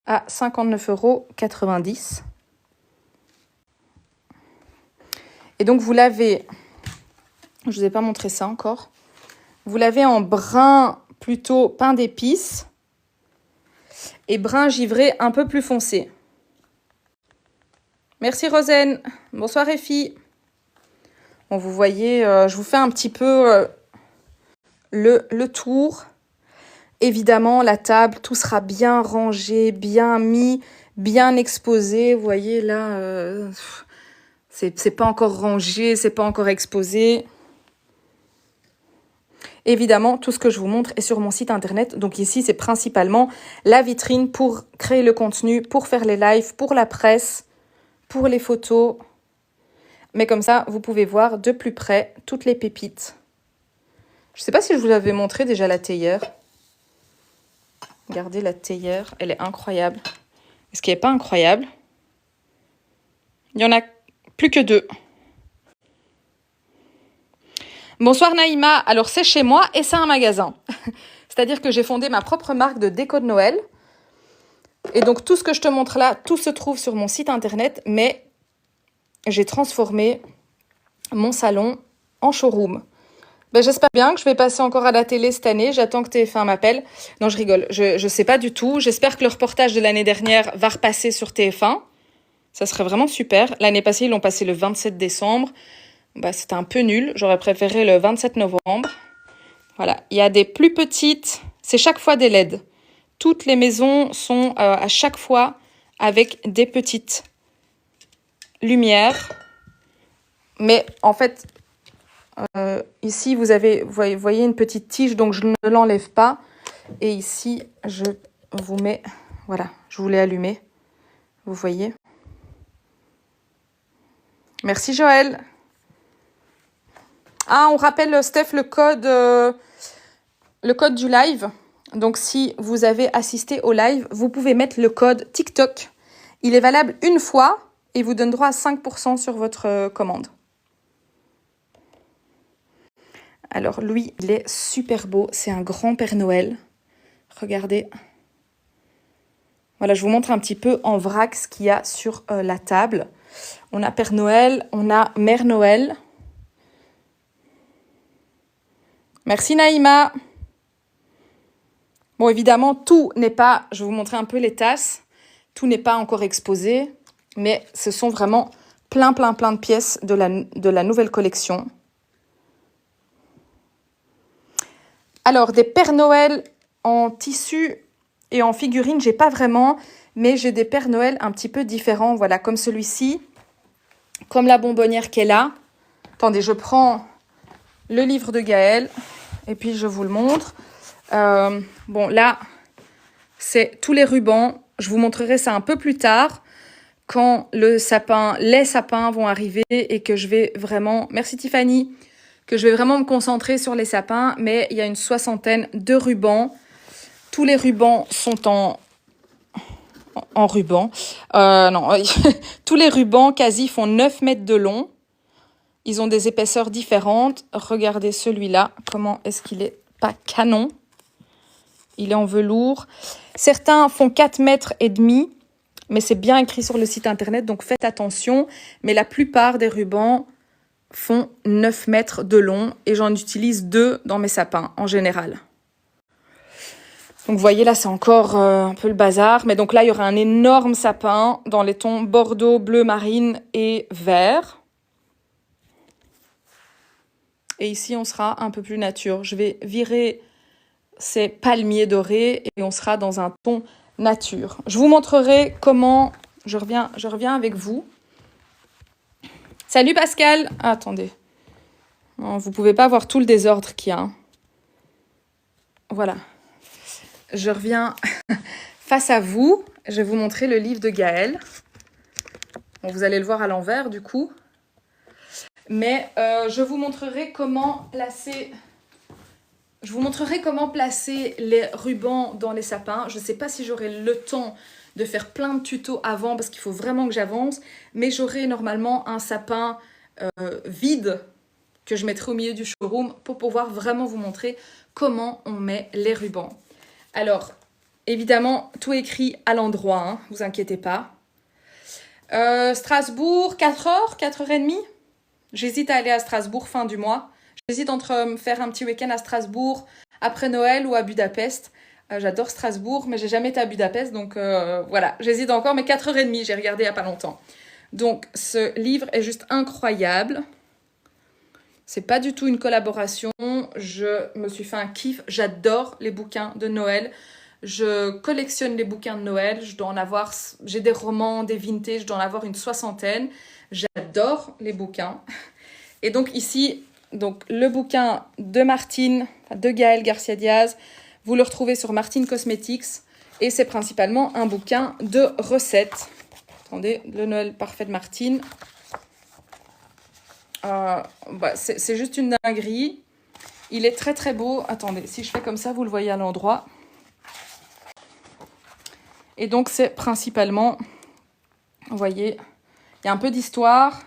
à 59,90 €. Et donc, vous l'avez... Je ne vous ai pas montré ça encore. Vous l'avez en brun plutôt pain d'épices et brun givré un peu plus foncé. Merci Rosen. Bonsoir Effie. Bon, vous voyez, je vous fais un petit peu le tour. Évidemment, la table, tout sera bien rangé, bien mis, bien exposé. Vous voyez, là, c'est pas encore rangé, c'est pas encore exposé. Évidemment, tout ce que je vous montre est sur mon site internet. Donc ici, c'est principalement la vitrine pour créer le contenu, pour faire les lives, pour la presse, pour les photos. Mais comme ça, vous pouvez voir de plus près toutes les pépites. Je ne sais pas si je vous avais montré déjà la théière. Regardez la théière, elle est incroyable. Est-ce qu'elle n'est pas incroyable? Il n'y en a plus que 2. Bonsoir Naïma, alors c'est chez moi et c'est un magasin. C'est-à-dire que j'ai fondé ma propre marque de déco de Noël. Et donc tout ce que je te montre là, tout se trouve sur mon site internet, mais j'ai transformé mon salon en showroom. Ben, j'espère bien que je vais passer encore à la télé cette année. J'attends que TF1 m'appelle. Non, je rigole. Je sais pas du tout. J'espère que le reportage de l'année dernière va repasser sur TF1. Ça serait vraiment super. L'année passée, ils l'ont passé le 27 décembre. Bah, c'était un peu nul. J'aurais préféré le 27 novembre. Voilà. Il y a des plus petites. C'est chaque fois des LED. Toutes les maisons sont à chaque fois avec des petites lumières. Mais en fait, ici, vous voyez une petite tige, donc je ne l'enlève pas. Et ici, je vous mets... Voilà, je vous l'ai allumé. Vous voyez. Merci Joël. Ah, on rappelle, Steph, le code du live. Donc, si vous avez assisté au live, vous pouvez mettre le code TikTok. Il est valable une fois et vous donne droit à 5% sur votre commande. Alors lui, il est super beau, c'est un grand Père Noël. Regardez. Voilà, je vous montre un petit peu en vrac ce qu'il y a sur la table. On a Père Noël, on a Mère Noël. Merci Naïma. Bon, évidemment, tout n'est pas... Je vais vous montrer un peu les tasses. Tout n'est pas encore exposé, mais ce sont vraiment plein de pièces de la nouvelle collection. Alors, des Pères Noël en tissu et en figurine, j'ai pas vraiment, mais j'ai des Pères Noël un petit peu différents, voilà, comme celui-ci, comme la bonbonnière qu'elle a. Attendez, je prends le livre de Gaëlle et puis je vous le montre. Bon, là, c'est tous les rubans. Je vous montrerai ça un peu plus tard, quand les sapins vont arriver et que je vais vraiment... Merci Tiffany. Que je vais vraiment me concentrer sur les sapins, mais il y a une 60aine de rubans. Tous les rubans sont en ruban. Non, tous les rubans quasi font 9 mètres de long. Ils ont des épaisseurs différentes. Regardez celui-là, comment est-ce qu'il est pas canon. Il est en velours. Certains font 4 mètres et demi, mais c'est bien écrit sur le site internet, donc faites attention. Mais la plupart des rubans font 9 mètres de long et j'en utilise 2 dans mes sapins en général. Donc vous voyez là c'est encore un peu le bazar, mais donc là il y aura un énorme sapin dans les tons bordeaux, bleu marine et vert. Et ici on sera un peu plus nature. Je vais virer ces palmiers dorés et on sera dans un ton nature. Je vous montrerai comment je reviens avec vous. Salut Pascal. Ah, attendez. Non, vous pouvez pas voir tout le désordre qu'il y a. Voilà. Je reviens face à vous. Je vais vous montrer le livre de Gaëlle. Bon, vous allez le voir à l'envers du coup. Mais je vous montrerai comment placer... Je vous montrerai comment placer les rubans dans les sapins. Je ne sais pas si j'aurai le temps de faire plein de tutos avant parce qu'il faut vraiment que j'avance. Mais j'aurai normalement un sapin vide que je mettrai au milieu du showroom pour pouvoir vraiment vous montrer comment on met les rubans. Alors, évidemment, tout est écrit à l'endroit, hein, vous inquiétez pas. Strasbourg, 4h, 4h30. J'hésite à aller à Strasbourg fin du mois. J'hésite entre me faire un petit week-end à Strasbourg après Noël ou à Budapest. J'adore Strasbourg, mais j'ai jamais été à Budapest, donc voilà, j'hésite encore, mais 4h30, j'ai regardé il n'y a pas longtemps. Donc, ce livre est juste incroyable. C'est pas du tout une collaboration. Je me suis fait un kiff. J'adore les bouquins de Noël. Je collectionne les bouquins de Noël. Je dois en avoir... J'ai des romans, des vintage. Je dois en avoir une 60aine. J'adore les bouquins. Et donc ici, donc, le bouquin de Martine, de Gaëlle Garcia Diaz, vous le retrouvez sur Martine Cosmetics. Et c'est principalement un bouquin de recettes. Attendez, le Noël parfait de Martine. C'est juste une dinguerie. Il est très beau. Attendez, si je fais comme ça, vous le voyez à l'endroit. Et donc, c'est principalement, vous voyez, il y a un peu d'histoire.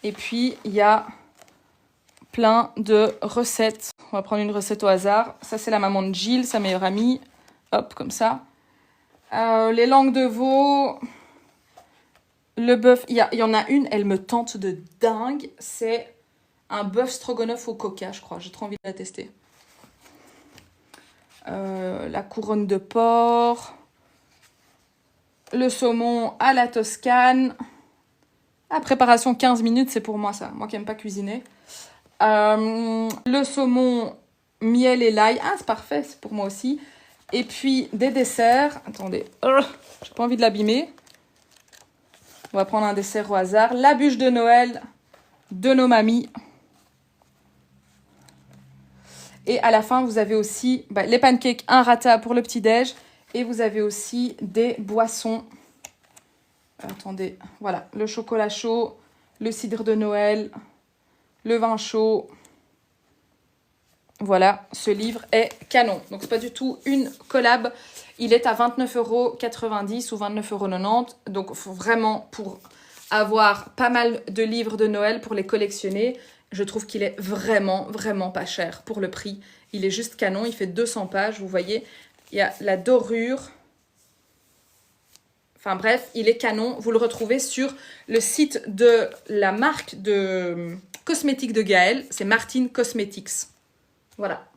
Et puis, il y a plein de recettes. On va prendre une recette au hasard. Ça, c'est la maman de Gilles, sa meilleure amie. Hop, comme ça. Les langues de veau... Le bœuf, il y en a une, elle me tente de dingue. C'est un bœuf stroganoff au coca, je crois. J'ai trop envie de la tester. La couronne de porc. Le saumon à la Toscane. Ah, préparation 15 minutes, c'est pour moi ça. Moi qui n'aime pas cuisiner. Le saumon, miel et l'ail. Ah, c'est parfait, c'est pour moi aussi. Et puis des desserts. Attendez, j'ai pas envie de l'abîmer. On va prendre un dessert au hasard. La bûche de Noël de nos mamies. Et à la fin, vous avez aussi les pancakes, un rata pour le petit-déj. Et vous avez aussi des boissons. Attendez, voilà. Le chocolat chaud, le cidre de Noël, le vin chaud. Voilà, ce livre est canon. Donc, c'est pas du tout une collab. Il est à 29,90 € ou 29,90 €. Donc, faut vraiment, pour avoir pas mal de livres de Noël pour les collectionner. Je trouve qu'il est vraiment, vraiment pas cher pour le prix. Il est juste canon, il fait 200 pages, vous voyez. Il y a la dorure. Enfin bref, il est canon. Vous le retrouvez sur le site de la marque de cosmétiques de Gaëlle. C'est Martine Cosmetics. Voilà.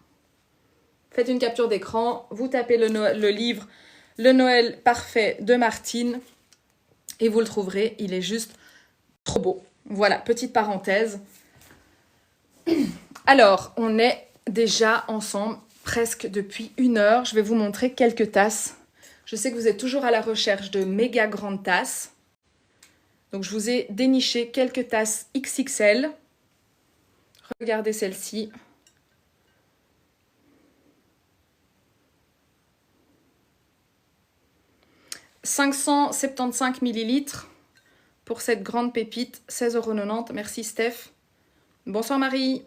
Faites une capture d'écran. Vous tapez le livre « Le Noël parfait » de Martine. Et vous le trouverez. Il est juste trop beau. Voilà, petite parenthèse. Alors, on est déjà ensemble presque depuis 1 heure. Je vais vous montrer quelques tasses. Je sais que vous êtes toujours à la recherche de méga grandes tasses. Donc, je vous ai déniché quelques tasses XXL. Regardez celle-ci. « 575 ml pour cette grande pépite, 16,90 €. Merci Steph. Bonsoir Marie.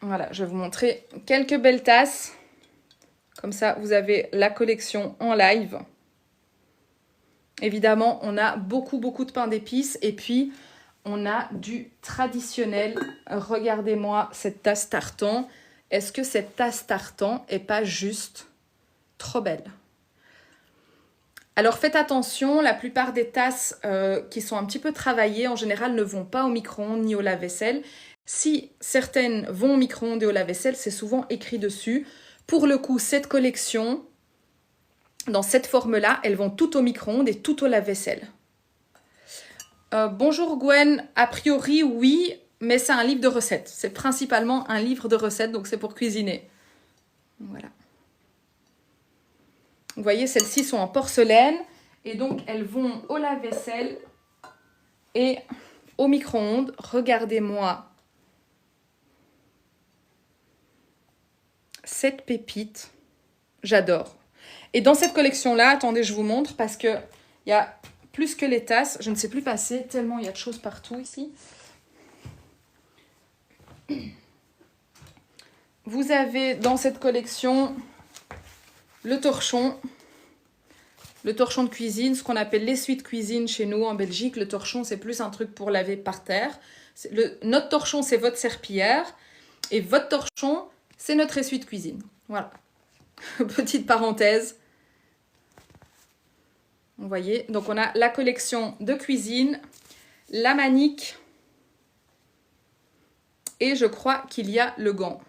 Voilà, je vais vous montrer quelques belles tasses. Comme ça, vous avez la collection en live. Évidemment, on a beaucoup de pain d'épices. Et puis, on a du traditionnel. Regardez-moi cette tasse tartan. Est-ce que cette tasse tartan n'est pas juste trop belle? Alors, faites attention. La plupart des tasses qui sont un petit peu travaillées, en général, ne vont pas au micro-ondes ni au lave-vaisselle. Si certaines vont au micro-ondes et au lave-vaisselle, c'est souvent écrit dessus. Pour le coup, cette collection, dans cette forme-là, elles vont toutes au micro-ondes et toutes au lave-vaisselle. Bonjour Gwen, a priori oui, mais c'est un livre de recettes. C'est principalement un livre de recettes, donc c'est pour cuisiner. Voilà. Vous voyez, celles-ci sont en porcelaine et donc elles vont au lave-vaisselle et au micro-ondes. Regardez-moi cette pépite, j'adore. Et dans cette collection-là, attendez, je vous montre parce que il y a plus que les tasses. Je ne sais plus passer tellement il y a de choses partout ici. Vous avez dans cette collection le torchon de cuisine, ce qu'on appelle l'essuie de cuisine chez nous en Belgique. Le torchon, c'est plus un truc pour laver par terre. Notre torchon, c'est votre serpillière. Et votre torchon, c'est notre essuie de cuisine. Voilà. Petite parenthèse. Vous voyez, donc on a la collection de cuisine, la manique et je crois qu'il y a le gant.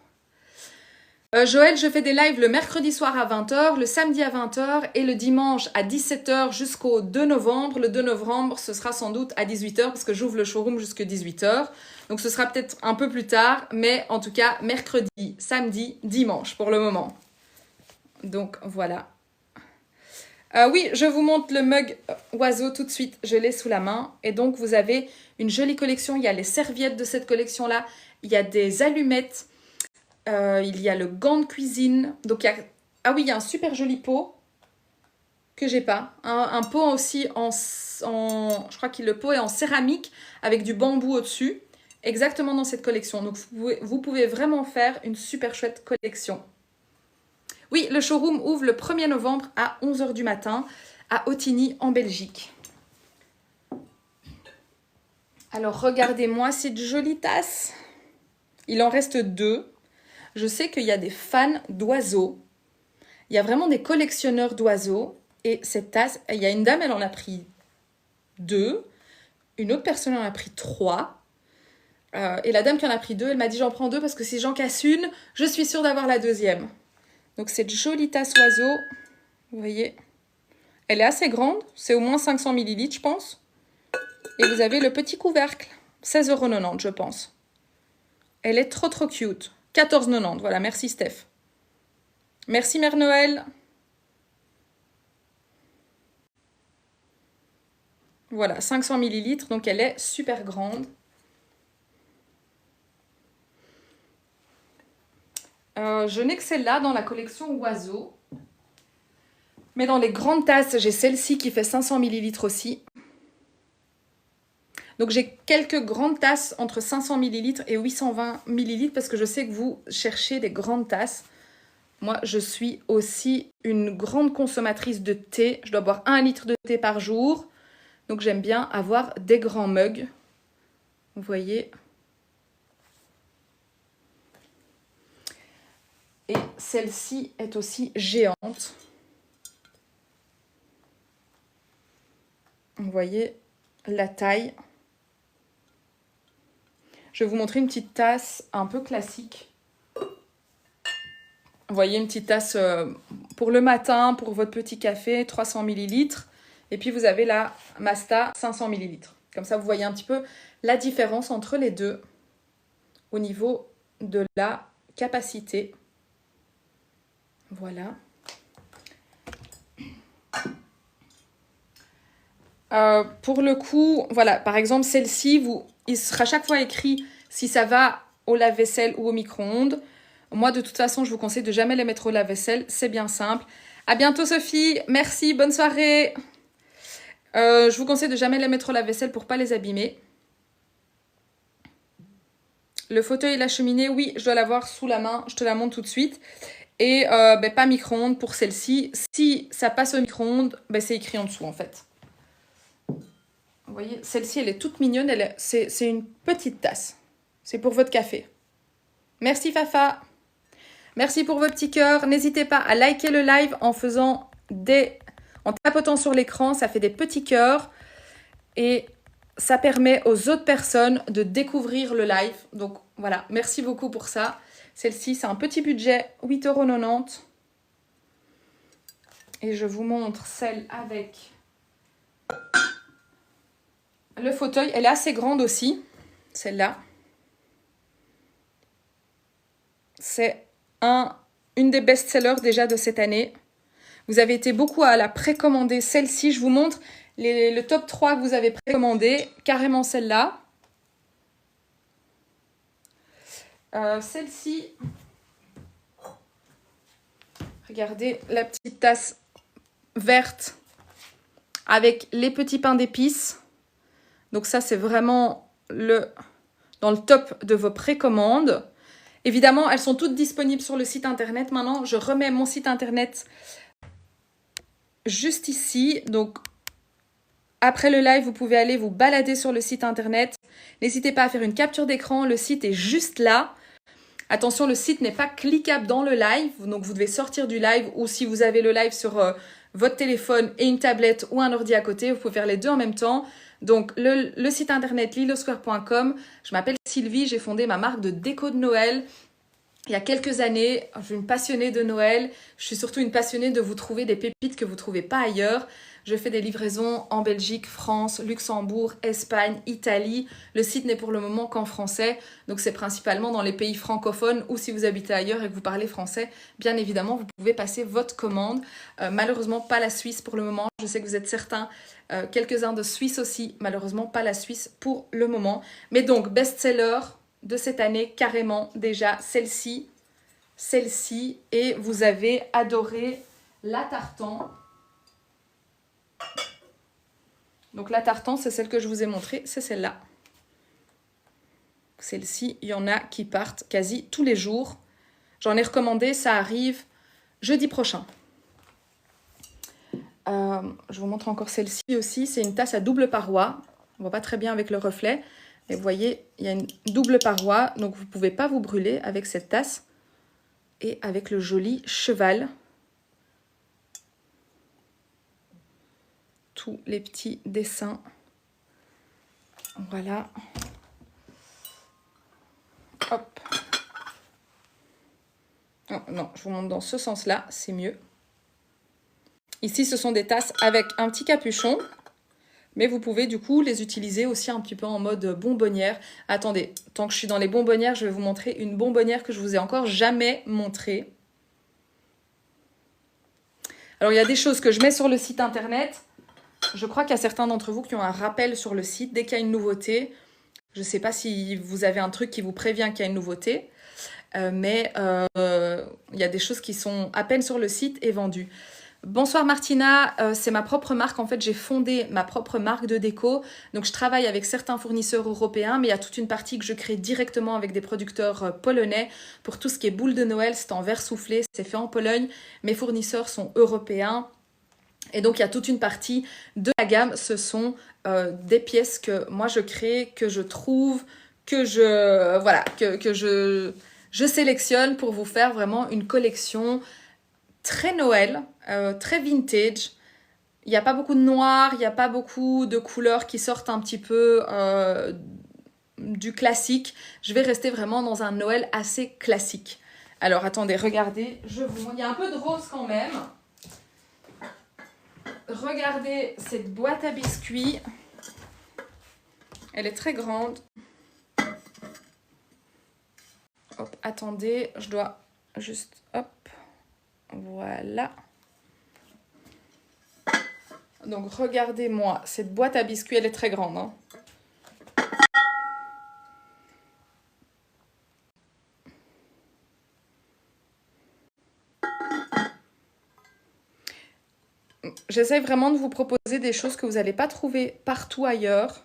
Joël, je fais des lives le mercredi soir à 20 h, le samedi à 20 h et le dimanche à 17 h jusqu'au 2 novembre. Le 2 novembre, ce sera sans doute à 18 h parce que j'ouvre le showroom jusqu'à 18 h. Donc ce sera peut-être un peu plus tard, mais en tout cas mercredi, samedi, dimanche pour le moment. Donc voilà. Oui, je vous montre le mug oiseau tout de suite, je l'ai sous la main. Et donc, vous avez une jolie collection. Il y a les serviettes de cette collection-là. Il y a des allumettes. Il y a le gant de cuisine. Donc, il y a... Ah oui, il y a un super joli pot que j'ai pas. Un pot aussi Je crois que le pot est en céramique avec du bambou au-dessus. Exactement dans cette collection. Donc, vous pouvez vraiment faire une super chouette collection. Oui, le showroom ouvre le 1er novembre à 11 h du matin à Ottignies en Belgique. Alors, regardez-moi cette jolie tasse. Il en reste 2. Je sais qu'il y a des fans d'oiseaux. Il y a vraiment des collectionneurs d'oiseaux. Et cette tasse, il y a une dame, elle en a pris 2. Une autre personne en a pris 3. Et la dame qui en a pris 2, elle m'a dit j'en prends 2 parce que si j'en casse une, je suis sûre d'avoir la deuxième. Donc cette jolie tasse oiseau, vous voyez, elle est assez grande, c'est au moins 500 ml je pense. Et vous avez le petit couvercle, 16,90 € je pense. Elle est trop cute, 14,90 €, voilà, merci Steph. Merci Mère Noël. Voilà, 500 ml, donc elle est super grande. Je n'ai que celle-là dans la collection oiseaux. Mais dans les grandes tasses, j'ai celle-ci qui fait 500 ml aussi. Donc j'ai quelques grandes tasses entre 500 ml et 820 ml parce que je sais que vous cherchez des grandes tasses. Moi, je suis aussi une grande consommatrice de thé. Je dois boire 1 litre de thé par jour. Donc, j'aime bien avoir des grands mugs. Vous voyez. Et celle-ci est aussi géante. Vous voyez la taille. Je vais vous montrer une petite tasse un peu classique. Vous voyez, une petite tasse pour le matin, pour votre petit café, 300 ml. Et puis, vous avez la Masta, 500 ml. Comme ça, vous voyez un petit peu la différence entre les deux au niveau de la capacité. Voilà. Pour le coup, voilà, par exemple, celle-ci, il sera chaque fois écrit si ça va au lave-vaisselle ou au micro-ondes. Moi, de toute façon, je vous conseille de jamais les mettre au lave-vaisselle. C'est bien simple. À bientôt, Sophie. Merci. Bonne soirée. Je vous conseille de jamais les mettre au lave-vaisselle pour pas les abîmer. Le fauteuil et la cheminée, oui, je dois l'avoir sous la main. Je te la montre tout de suite. Et pas micro-ondes pour celle-ci. Si ça passe au micro-ondes, c'est écrit en dessous, en fait. Vous voyez, celle-ci, elle est toute mignonne. C'est une petite tasse. C'est pour votre café. Merci, Fafa. Merci pour vos petits cœurs. N'hésitez pas à liker le live en tapotant sur l'écran. Ça fait des petits cœurs. Et ça permet aux autres personnes de découvrir le live. Donc, voilà. Merci beaucoup pour ça. Celle-ci, c'est un petit budget. 8,90 €. Et je vous montre celle avec le fauteuil. Elle est assez grande aussi. Celle-là. C'est une des best-sellers déjà de cette année. Vous avez été beaucoup à la précommander. Celle-ci, je vous montre le top 3 que vous avez précommandé. Carrément celle-là. Celle-ci. Regardez la petite tasse verte avec les petits pains d'épices. Donc ça, c'est vraiment dans le top de vos précommandes. Évidemment, elles sont toutes disponibles sur le site internet. Maintenant, je remets mon site internet juste ici. Donc, après le live, vous pouvez aller vous balader sur le site internet. N'hésitez pas à faire une capture d'écran. Le site est juste là. Attention, le site n'est pas cliquable dans le live. Donc, vous devez sortir du live. Ou si vous avez le live sur votre téléphone et une tablette ou un ordi à côté, vous pouvez faire les deux en même temps. Donc, le site internet lilosquare.com. Je m'appelle Sylvie, j'ai fondé ma marque de déco de Noël il y a quelques années. Je suis une passionnée de Noël. Je suis surtout une passionnée de vous trouver des pépites que vous ne trouvez pas ailleurs. Je fais des livraisons en Belgique, France, Luxembourg, Espagne, Italie. Le site n'est pour le moment qu'en français. Donc, c'est principalement dans les pays francophones ou si vous habitez ailleurs et que vous parlez français, bien évidemment, vous pouvez passer votre commande. Malheureusement, pas la Suisse pour le moment. Je sais que vous êtes certains, quelques-uns de Suisse aussi. Malheureusement, pas la Suisse pour le moment. Mais donc, best-seller de cette année, carrément déjà celle-ci. Et vous avez adoré la tartan. Donc la tartan, c'est celle que je vous ai montrée, c'est celle-là. Celle-ci, il y en a qui partent quasi tous les jours. J'en ai recommandé, ça arrive jeudi prochain. Je vous montre encore celle-ci aussi. C'est une tasse à double paroi. On ne voit pas très bien avec le reflet. Mais vous voyez, il y a une double paroi. Donc vous ne pouvez pas vous brûler avec cette tasse. Et avec le joli cheval. Tous les petits dessins. Voilà. Hop. Oh, non, je vous montre dans ce sens-là, c'est mieux. Ici, ce sont des tasses avec un petit capuchon. Mais vous pouvez du coup les utiliser aussi un petit peu en mode bonbonnière. Attendez, tant que je suis dans les bonbonnières, je vais vous montrer une bonbonnière que je vous ai encore jamais montrée. Alors, il y a des choses que je mets sur le site internet. Je crois qu'il y a certains d'entre vous qui ont un rappel sur le site dès qu'il y a une nouveauté. Je ne sais pas si vous avez un truc qui vous prévient qu'il y a une nouveauté. Mais il y a des choses qui sont à peine sur le site et vendues. Bonsoir Martina, c'est ma propre marque. En fait, j'ai fondé ma propre marque de déco. Donc, je travaille avec certains fournisseurs européens, mais il y a toute une partie que je crée directement avec des producteurs polonais. Pour tout ce qui est boules de Noël, c'est en verre soufflé, c'est fait en Pologne. Mes fournisseurs sont européens. Et donc, il y a toute une partie de la gamme. Ce sont des pièces que moi, je crée, que je trouve, que je sélectionne pour vous faire vraiment une collection très Noël, très vintage. Il n'y a pas beaucoup de noir, il n'y a pas beaucoup de couleurs qui sortent un petit peu du classique. Je vais rester vraiment dans un Noël assez classique. Alors attendez, regardez, il y a un peu de rose quand même. Regardez cette boîte à biscuits. Elle est très grande. Hop, attendez, je dois juste... Hop. Voilà. Donc, regardez-moi. Cette boîte à biscuits, elle est très grande. Hein. J'essaie vraiment de vous proposer des choses que vous n'allez pas trouver partout ailleurs.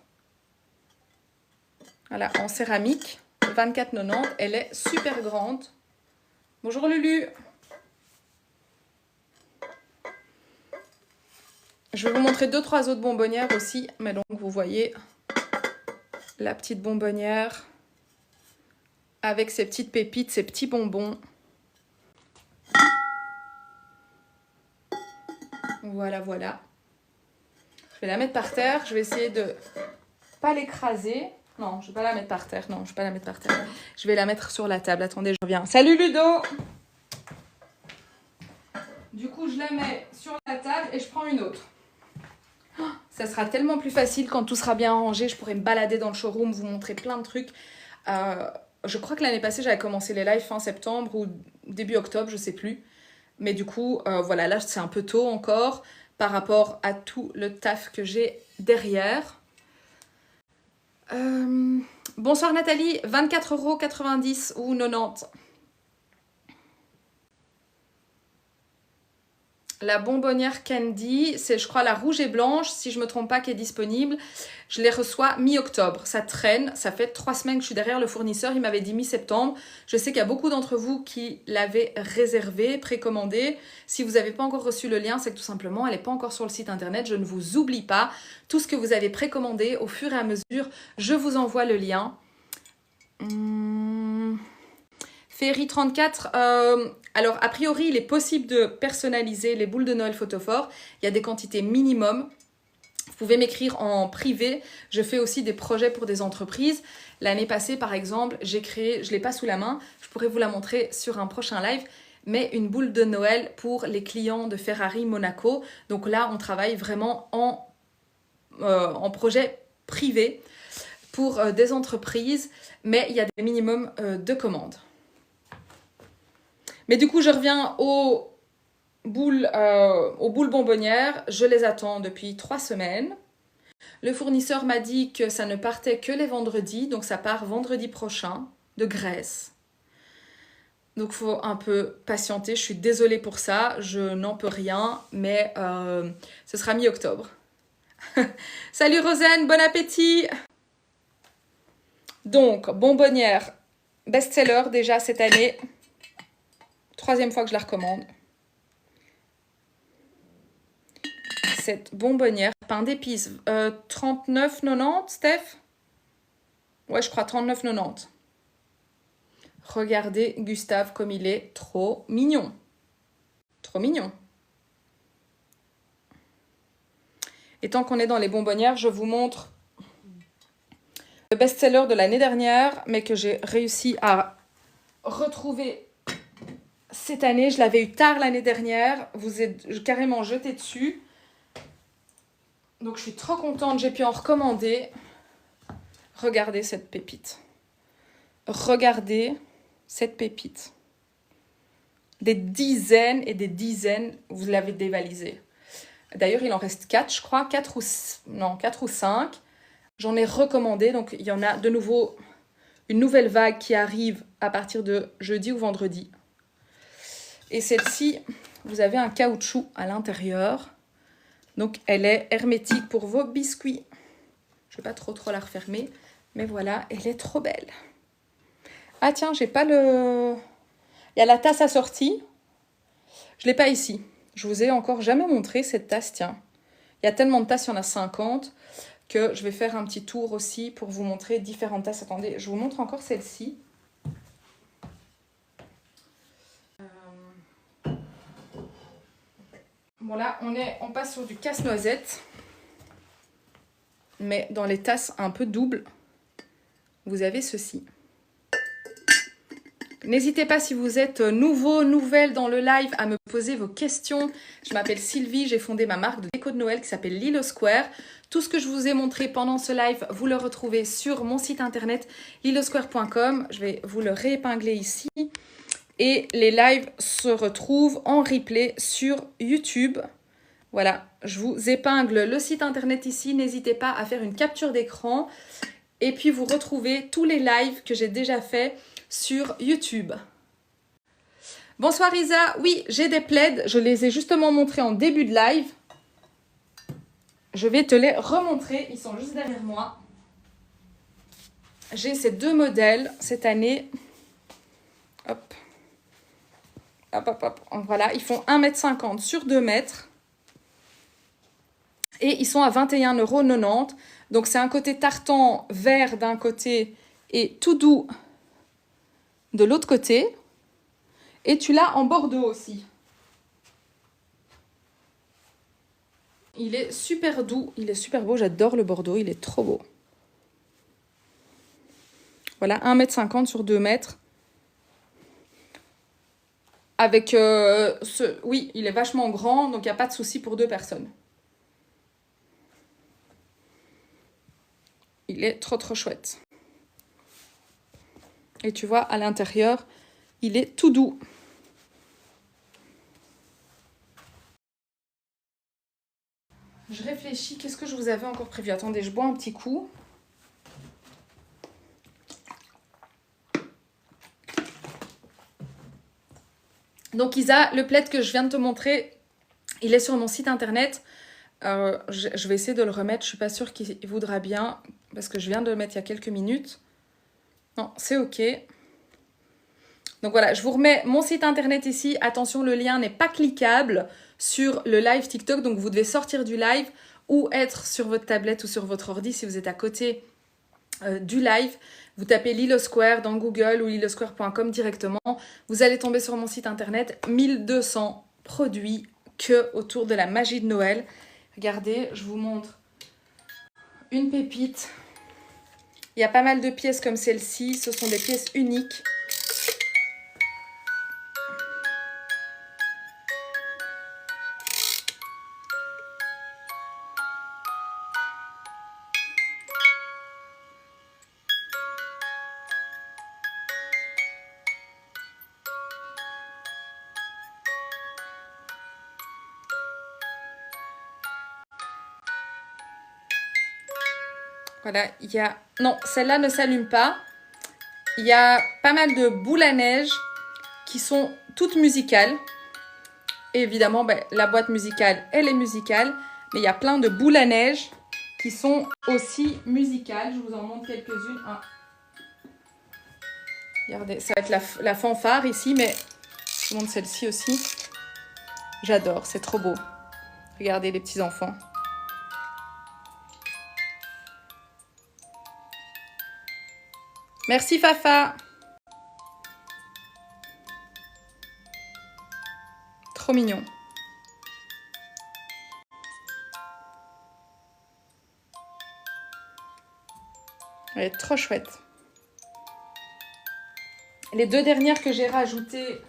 Voilà, en céramique. 24,90. Elle est super grande. Bonjour Lulu. Je vais vous montrer 2-3 autres bonbonnières aussi. Mais donc, vous voyez la petite bonbonnière avec ses petites pépites, ses petits bonbons. Voilà, voilà. Je vais la mettre par terre. Je vais essayer de pas l'écraser. Non, je vais pas la mettre par terre. Non, je vais pas la mettre par terre. Je vais la mettre sur la table. Attendez, je reviens. Salut Ludo! Du coup, je la mets sur la table et je prends une autre. Ça sera tellement plus facile quand tout sera bien rangé. Je pourrai me balader dans le showroom, vous montrer plein de trucs. Je crois que l'année passée, j'avais commencé les lives fin septembre ou début octobre, je sais plus. Mais du coup, voilà, là, c'est un peu tôt encore par rapport à tout le taf que j'ai derrière. Bonsoir Nathalie, 24,90 € ou 90. La bonbonnière Candy, c'est je crois la rouge et blanche, si je ne me trompe pas, qui est disponible. Je les reçois mi-octobre. Ça traîne, ça fait 3 semaines que je suis derrière le fournisseur. Il m'avait dit mi-septembre. Je sais qu'il y a beaucoup d'entre vous qui l'avaient réservé, précommandé. Si vous n'avez pas encore reçu le lien, c'est que tout simplement, elle n'est pas encore sur le site internet. Je ne vous oublie pas. Tout ce que vous avez précommandé, au fur et à mesure, je vous envoie le lien. Ferry 34, alors a priori il est possible de personnaliser les boules de Noël Photophore. Il y a des quantités minimum. Vous pouvez m'écrire en privé. Je fais aussi des projets pour des entreprises. L'année passée par exemple, j'ai créé, je ne l'ai pas sous la main, je pourrais vous la montrer sur un prochain live, mais une boule de Noël pour les clients de Ferrari Monaco. Donc là on travaille vraiment en projet privé pour des entreprises, mais il y a des minimums de commandes. Mais du coup, je reviens aux boules bonbonnières. Je les attends depuis 3 semaines. Le fournisseur m'a dit que ça ne partait que les vendredis. Donc, ça part vendredi prochain de Grèce. Donc, il faut un peu patienter. Je suis désolée pour ça. Je n'en peux rien. Mais ce sera mi-octobre. Salut Rosanne, bon appétit! Donc, bonbonnière best-seller déjà cette année. 3e fois que je la recommande. Cette bonbonnière, pain d'épices, 39,90 Steph? Ouais, je crois 39,90. Regardez Gustave comme il est trop mignon. Trop mignon. Et tant qu'on est dans les bonbonnières, je vous montre le best-seller de l'année dernière, mais que j'ai réussi à retrouver cette année. Je l'avais eu tard l'année dernière. Vous êtes carrément jeté dessus. Donc, je suis trop contente. J'ai pu en recommander. Regardez cette pépite. Regardez cette pépite. Des dizaines et des dizaines, vous l'avez dévalisé. D'ailleurs, il en reste 4, je crois. 4 ou 5. J'en ai recommandé. Donc, il y en a de nouveau une nouvelle vague qui arrive à partir de jeudi ou vendredi. Et celle-ci, vous avez un caoutchouc à l'intérieur. Donc, elle est hermétique pour vos biscuits. Je ne vais pas trop la refermer. Mais voilà, elle est trop belle. Ah tiens, j'ai pas le... Il y a la tasse assortie. Je ne l'ai pas ici. Je vous ai encore jamais montré cette tasse, tiens. Il y a tellement de tasses, il y en a 50, que je vais faire un petit tour aussi pour vous montrer différentes tasses. Attendez, je vous montre encore celle-ci. Bon là, on passe sur du casse-noisette. Mais dans les tasses un peu doubles, vous avez ceci. N'hésitez pas si vous êtes nouveau, nouvelle dans le live à me poser vos questions. Je m'appelle Sylvie, j'ai fondé ma marque de déco de Noël qui s'appelle Lilo Square. Tout ce que je vous ai montré pendant ce live, vous le retrouvez sur mon site internet lilosquare.com. Je vais vous le réépingler ici. Et les lives se retrouvent en replay sur YouTube. Voilà, je vous épingle le site internet ici. N'hésitez pas à faire une capture d'écran. Et puis vous retrouvez tous les lives que j'ai déjà faits sur YouTube. Bonsoir Isa, oui, j'ai des plaids, je les ai justement montrés en début de live. Je vais te les remontrer, ils sont juste derrière moi. J'ai ces deux modèles cette année. Hop. Hop, hop, hop. Voilà, ils font 1,50 m sur 2 mètres. Et ils sont à 21,90 €. Donc c'est un côté tartan vert d'un côté et tout doux de l'autre côté. Et tu l'as en bordeaux aussi. Il est super doux, il est super beau. J'adore le bordeaux, il est trop beau. Voilà, 1,50 m sur 2 mètres. Avec oui, il est vachement grand, donc il n'y a pas de souci pour 2 personnes. Il est trop chouette. Et tu vois, à l'intérieur, il est tout doux. Je réfléchis, qu'est-ce que je vous avais encore prévu? Attendez, je bois un petit coup. Donc Isa, le plaid que je viens de te montrer, il est sur mon site internet. Je vais essayer de le remettre, je suis pas sûre qu'il voudra bien, parce que je viens de le mettre il y a quelques minutes. Non, c'est ok. Donc voilà, je vous remets mon site internet ici. Attention, le lien n'est pas cliquable sur le live TikTok, donc vous devez sortir du live ou être sur votre tablette ou sur votre ordi si vous êtes à côté du live. Vous tapez Lilo Square dans Google ou lilosquare.com directement. Vous allez tomber sur mon site internet. 1200 produits que autour de la magie de Noël. Regardez, je vous montre une pépite. Il y a pas mal de pièces comme celle-ci. Ce sont des pièces uniques. Voilà, il y a... Non, celle-là ne s'allume pas. Il y a pas mal de boules à neige qui sont toutes musicales. Et évidemment, ben, la boîte musicale, elle est musicale. Mais il y a plein de boules à neige qui sont aussi musicales. Je vous en montre quelques-unes. Ah. Regardez, ça va être la fanfare ici, mais je vous montre celle-ci aussi. J'adore, c'est trop beau. Regardez les petits enfants. Merci Fafa. Trop mignon. Elle est trop chouette. Les deux dernières que j'ai rajoutées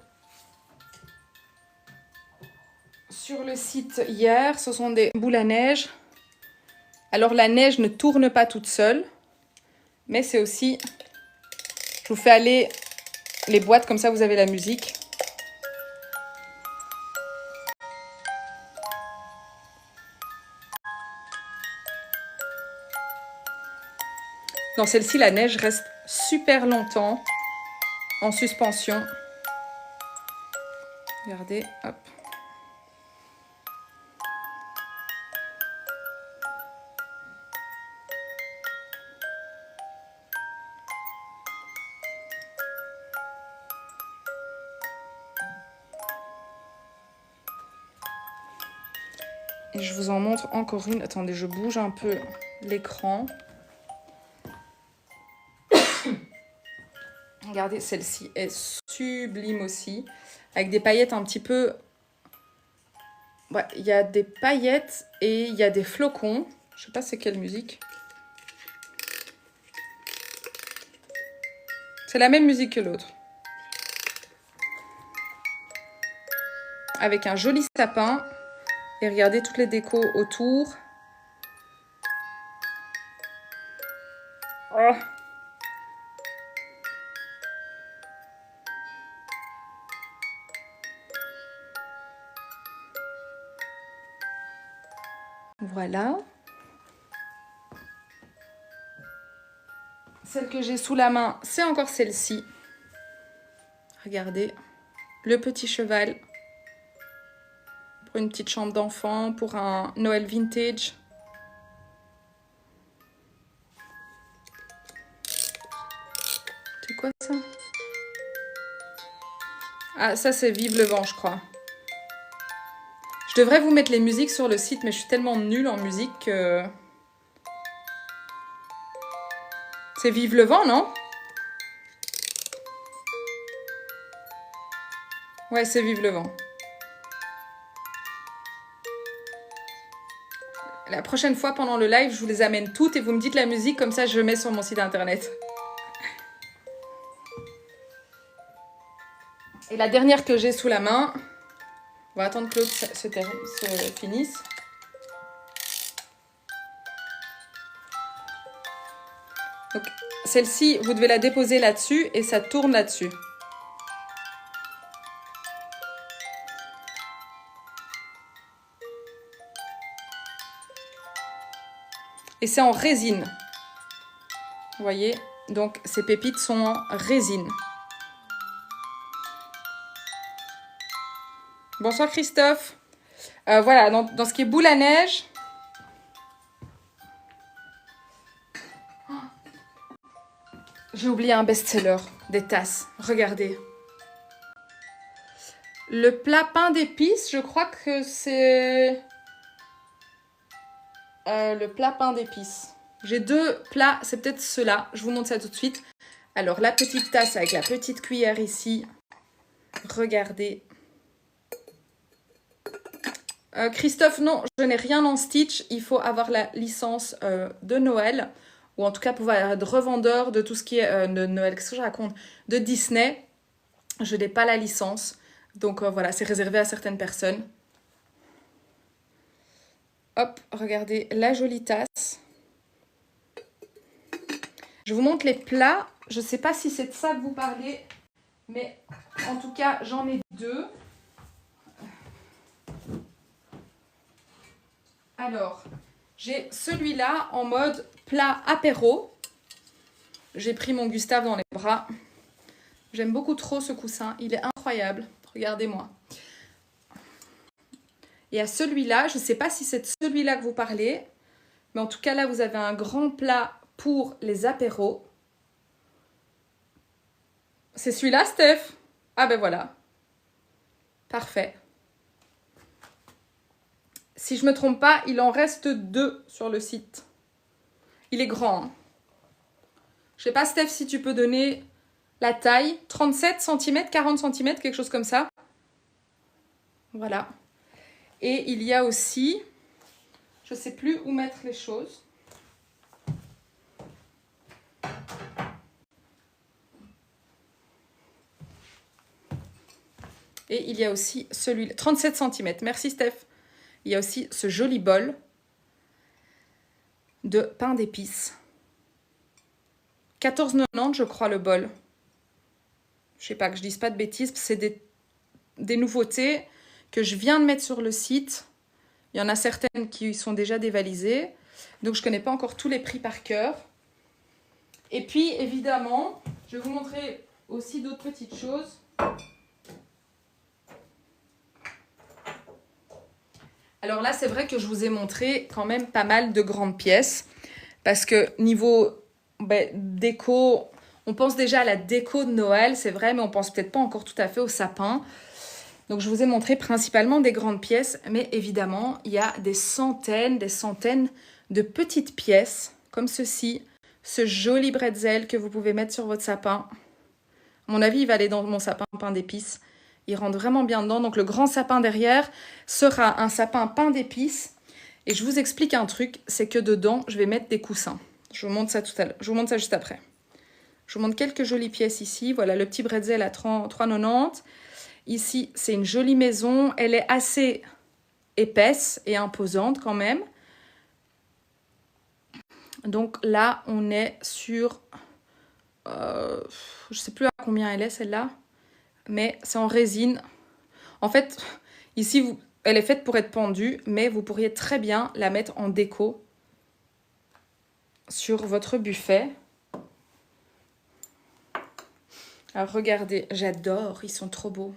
sur le site hier, ce sont des boules à neige. Alors la neige ne tourne pas toute seule, mais c'est aussi... Je vous fais aller les boîtes, comme ça vous avez la musique. Dans celle-ci, la neige reste super longtemps en suspension. Regardez, hop. Et je vous en montre encore une. Attendez, je bouge un peu l'écran. Regardez, celle-ci est sublime aussi. Avec des paillettes un petit peu... Ouais, il y a des paillettes et il y a des flocons. Je sais pas c'est quelle musique. C'est la même musique que l'autre. Avec un joli sapin. Et regardez toutes les décos autour. Oh. Voilà. Celle que j'ai sous la main, c'est encore celle-ci. Regardez. Le petit cheval. Pour une petite chambre d'enfant, pour un Noël vintage. C'est quoi ça? Ah, ça c'est Vive le vent, je crois. Je devrais vous mettre les musiques sur le site, mais je suis tellement nulle en musique que... C'est Vive le vent, non? Ouais, c'est Vive le vent. La prochaine fois, pendant le live, je vous les amène toutes et vous me dites la musique, comme ça je mets sur mon site internet. Et la dernière que j'ai sous la main... On va attendre que l'autre se finisse. Donc, celle-ci, vous devez la déposer là-dessus et ça tourne là-dessus. Et c'est en résine. Vous voyez? Donc, ces pépites sont en résine. Bonsoir Christophe. Voilà, dans ce qui est boule à neige. J'ai oublié un best-seller, des tasses. Regardez. Le plat pain d'épices, je crois que c'est... le plat pain d'épices. J'ai deux plats, c'est peut-être ceux-là. Je vous montre ça tout de suite. Alors, la petite tasse avec la petite cuillère ici. Regardez. Christophe, non, je n'ai rien en Stitch. Il faut avoir la licence de Noël. Ou en tout cas pouvoir être revendeur de tout ce qui est de Noël. Qu'est-ce que je raconte? De Disney. Je n'ai pas la licence. Donc voilà, c'est réservé à certaines personnes. Hop, regardez la jolie tasse. Je vous montre les plats. Je ne sais pas si c'est de ça que vous parlez. Mais en tout cas, j'en ai deux. Alors, j'ai celui-là en mode plat apéro. J'ai pris mon Gustave dans les bras. J'aime beaucoup trop ce coussin. Il est incroyable. Regardez-moi. Et à celui-là, je ne sais pas si c'est de celui-là que vous parlez. Mais en tout cas, là, vous avez un grand plat pour les apéros. C'est celui-là, Steph? Ah ben voilà. Parfait. Si je ne me trompe pas, il en reste 2 sur le site. Il est grand. Hein. Je ne sais pas, Steph, si tu peux donner la taille. 37 cm, 40 cm, quelque chose comme ça. Voilà. Et il y a aussi... Je ne sais plus où mettre les choses. Et il y a aussi celui-là. 37 cm. Merci, Steph. Il y a aussi ce joli bol de pain d'épices. 14,90 je crois le bol. Je sais pas, que je dise pas de bêtises. C'est des nouveautés que je viens de mettre sur le site. Il y en a certaines qui sont déjà dévalisées. Donc je connais pas encore tous les prix par cœur. Et puis évidemment, je vais vous montrer aussi d'autres petites choses. Alors là, c'est vrai que je vous ai montré quand même pas mal de grandes pièces. Parce que niveau déco, on pense déjà à la déco de Noël, c'est vrai, mais on pense peut-être pas encore tout à fait au sapin. Donc je vous ai montré principalement des grandes pièces, mais évidemment, il y a des centaines de petites pièces, comme ceci, ce joli bretzel que vous pouvez mettre sur votre sapin. À mon avis, il va aller dans mon sapin pain d'épices. Il rentre vraiment bien dedans. Donc le grand sapin derrière sera un sapin pain d'épices. Et je vous explique un truc, c'est que dedans, je vais mettre des coussins. Je vous montre ça tout à l'heure. Je vous montre ça juste après. Je vous montre quelques jolies pièces ici. Voilà, le petit bretzel à 3,90 €. Ici, c'est une jolie maison. Elle est assez épaisse et imposante quand même. Donc là, on est sur... je ne sais plus à combien elle est celle-là. Mais c'est en résine. En fait, ici, elle est faite pour être pendue. Mais vous pourriez très bien la mettre en déco sur votre buffet. Alors regardez, j'adore. Ils sont trop beaux.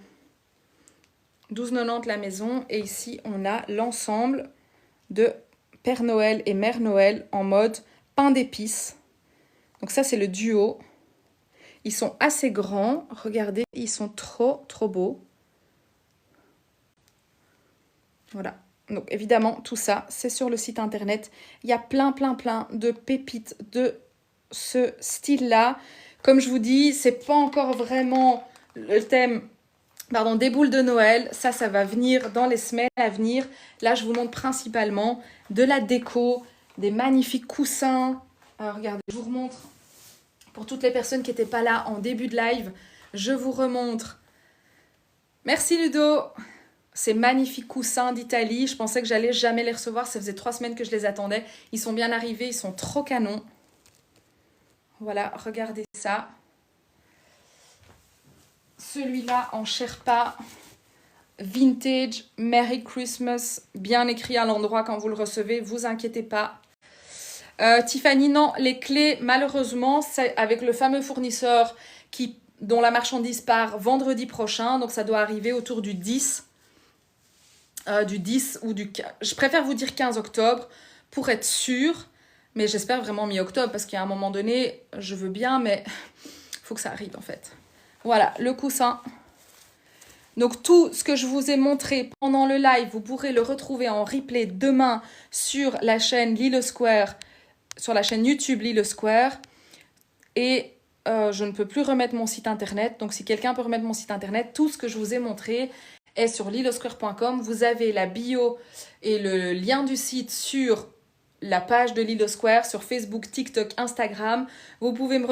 12,90 € la maison. Et ici, on a l'ensemble de Père Noël et Mère Noël en mode pain d'épices. Donc ça, c'est le duo. Ils sont assez grands. Regardez, ils sont trop beaux. Voilà. Donc évidemment, tout ça, c'est sur le site internet. Il y a plein de pépites de ce style-là. Comme je vous dis, c'est pas encore vraiment le thème... Pardon, des boules de Noël, ça va venir dans les semaines à venir. Là, je vous montre principalement de la déco, des magnifiques coussins. Alors, regardez, je vous remontre, pour toutes les personnes qui n'étaient pas là en début de live, je vous remontre. Merci Ludo. Ces magnifiques coussins d'Italie, je pensais que j'allais jamais les recevoir. Ça faisait 3 semaines que je les attendais. Ils sont bien arrivés, ils sont trop canons. Voilà, regardez ça. Celui-là en Sherpa, vintage, Merry Christmas, bien écrit à l'endroit quand vous le recevez, vous inquiétez pas. Tiffany, non, les clés, malheureusement, c'est avec le fameux fournisseur dont la marchandise part vendredi prochain, donc ça doit arriver autour du 10 ou du... Je préfère vous dire 15 octobre pour être sûre, mais j'espère vraiment mi-octobre, parce qu'à un moment donné, je veux bien, mais il faut que ça arrive en fait. Voilà, le coussin. Donc, tout ce que je vous ai montré pendant le live, vous pourrez le retrouver en replay demain sur la chaîne Lille Square, sur la chaîne YouTube Lille Square. Et je ne peux plus remettre mon site internet. Donc, si quelqu'un peut remettre mon site internet, tout ce que je vous ai montré est sur lillesquare.com. Vous avez la bio et le lien du site sur la page de Lille Square, sur Facebook, TikTok, Instagram. Vous pouvez me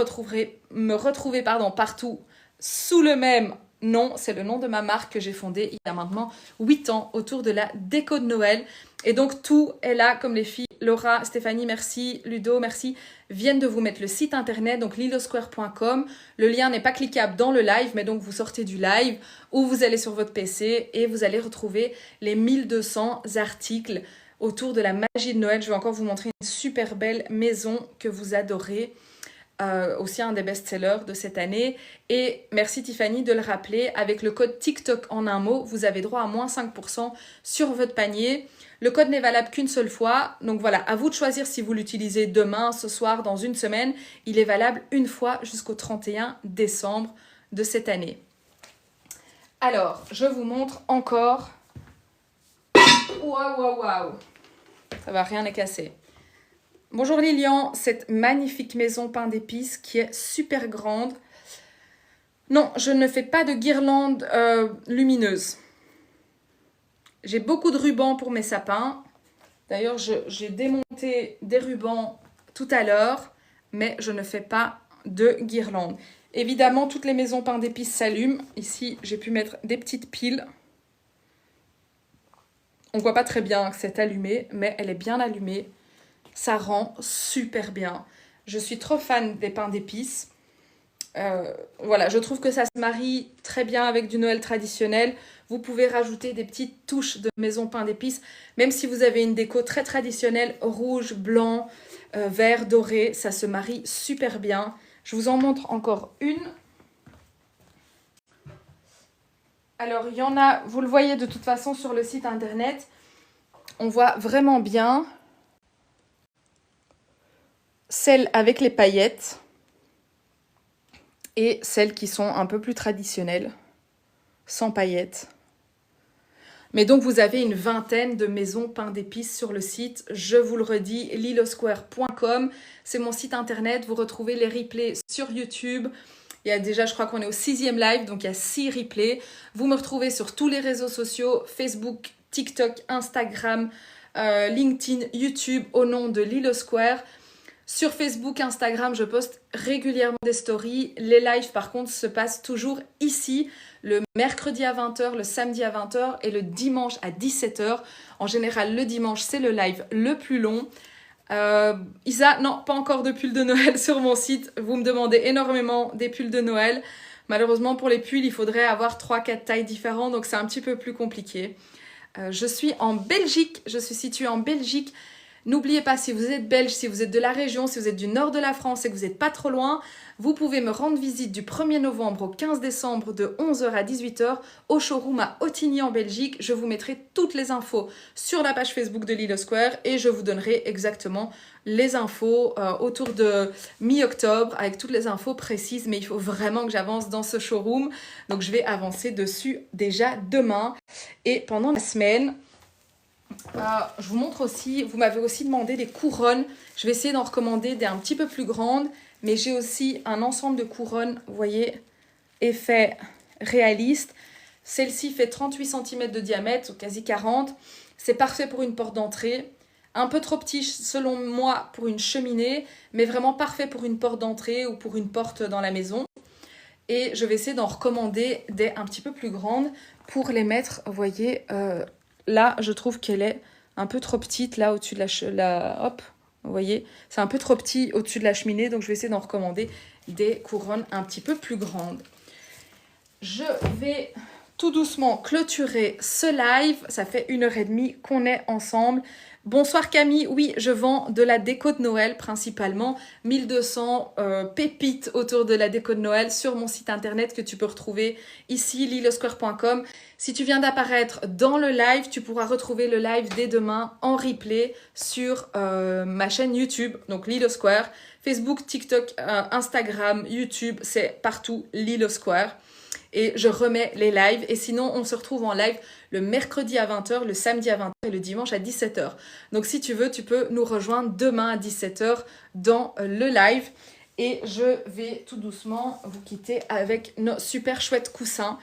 retrouver partout sous le même nom. C'est le nom de ma marque que j'ai fondée il y a maintenant 8 ans autour de la déco de Noël. Et donc tout est là, comme les filles. Laura, Stéphanie, merci. Ludo, merci. Viennent de vous mettre le site internet, donc lillesquare.com. Le lien n'est pas cliquable dans le live, mais donc vous sortez du live ou vous allez sur votre PC et vous allez retrouver les 1200 articles autour de la magie de Noël. Je vais encore vous montrer une super belle maison que vous adorez. Aussi un des best-sellers de cette année. Et merci Tiffany de le rappeler, avec le code TikTok en un mot, vous avez droit à moins 5% sur votre panier. Le code n'est valable qu'une seule fois. Donc voilà, à vous de choisir si vous l'utilisez demain, ce soir, dans une semaine. Il est valable une fois jusqu'au 31 décembre de cette année. Alors, je vous montre encore. Waouh. Ça va, rien n'est cassé. Bonjour Lilian, cette magnifique maison pain d'épices qui est super grande. Non, je ne fais pas de guirlande lumineuse. J'ai beaucoup de rubans pour mes sapins. D'ailleurs, j'ai démonté des rubans tout à l'heure, mais je ne fais pas de guirlande. Évidemment, toutes les maisons pain d'épices s'allument. Ici, j'ai pu mettre des petites piles. On ne voit pas très bien que c'est allumé, mais elle est bien allumée. Ça rend super bien. Je suis trop fan des pains d'épices. Voilà, je trouve que ça se marie très bien avec du Noël traditionnel. Vous pouvez rajouter des petites touches de maison pain d'épices. Même si vous avez une déco très traditionnelle, rouge, blanc, vert, doré, ça se marie super bien. Je vous en montre encore une. Alors, il y en a, vous le voyez de toute façon sur le site internet. On voit vraiment bien celles avec les paillettes et celles qui sont un peu plus traditionnelles, sans paillettes. Mais donc, vous avez une vingtaine de maisons pain d'épices sur le site. Je vous le redis, lilosquare.com. C'est mon site internet. Vous retrouvez les replays sur YouTube. Il y a déjà, je crois qu'on est au 6e live, donc il y a 6 replays. Vous me retrouvez sur tous les réseaux sociaux, Facebook, TikTok, Instagram, LinkedIn, YouTube, au nom de Lilo Square. Sur Facebook, Instagram, je poste régulièrement des stories. Les lives, par contre, se passent toujours ici, le mercredi à 20h, le samedi à 20h et le dimanche à 17h. En général, le dimanche, c'est le live le plus long. Isa, non, pas encore de pull de Noël sur mon site. Vous me demandez énormément des pulls de Noël. Malheureusement, pour les pulls, il faudrait avoir 3-4 tailles différentes, donc c'est un petit peu plus compliqué. Je suis en Belgique, je suis située en Belgique. N'oubliez pas, si vous êtes belge, si vous êtes de la région, si vous êtes du nord de la France et que vous n'êtes pas trop loin, vous pouvez me rendre visite du 1er novembre au 15 décembre de 11h à 18h au showroom à Ottigny en Belgique. Je vous mettrai toutes les infos sur la page Facebook de Lilo Square et je vous donnerai exactement les infos autour de mi-octobre avec toutes les infos précises. Mais il faut vraiment que j'avance dans ce showroom. Donc je vais avancer dessus déjà demain et pendant la semaine. Je vous montre aussi, vous m'avez aussi demandé des couronnes. Je vais essayer d'en recommander des un petit peu plus grandes. Mais j'ai aussi un ensemble de couronnes, vous voyez, effet réaliste. Celle-ci fait 38 cm de diamètre, ou quasi 40. C'est parfait pour une porte d'entrée. Un peu trop petit selon moi pour une cheminée, mais vraiment parfait pour une porte d'entrée ou pour une porte dans la maison. Et je vais essayer d'en recommander des un petit peu plus grandes pour les mettre, vous voyez, là je trouve qu'elle est un peu trop petite, là au-dessus de hop, vous voyez, c'est un peu trop petit au-dessus de la cheminée, donc je vais essayer d'en recommander des couronnes un petit peu plus grandes. Je vais tout doucement clôturer ce live. Ça fait 1h30 qu'on est ensemble. Bonsoir Camille, oui, je vends de la déco de Noël principalement, 1200 pépites autour de la déco de Noël sur mon site internet que tu peux retrouver ici, lilosquare.com. Si tu viens d'apparaître dans le live, tu pourras retrouver le live dès demain en replay sur ma chaîne YouTube, donc Lilo Square, Facebook, TikTok, Instagram, YouTube, c'est partout Lilo Square. Et je remets les lives. Et sinon, on se retrouve en live le mercredi à 20h, le samedi à 20h et le dimanche à 17h. Donc si tu veux, tu peux nous rejoindre demain à 17h dans le live. Et je vais tout doucement vous quitter avec nos super chouettes coussins.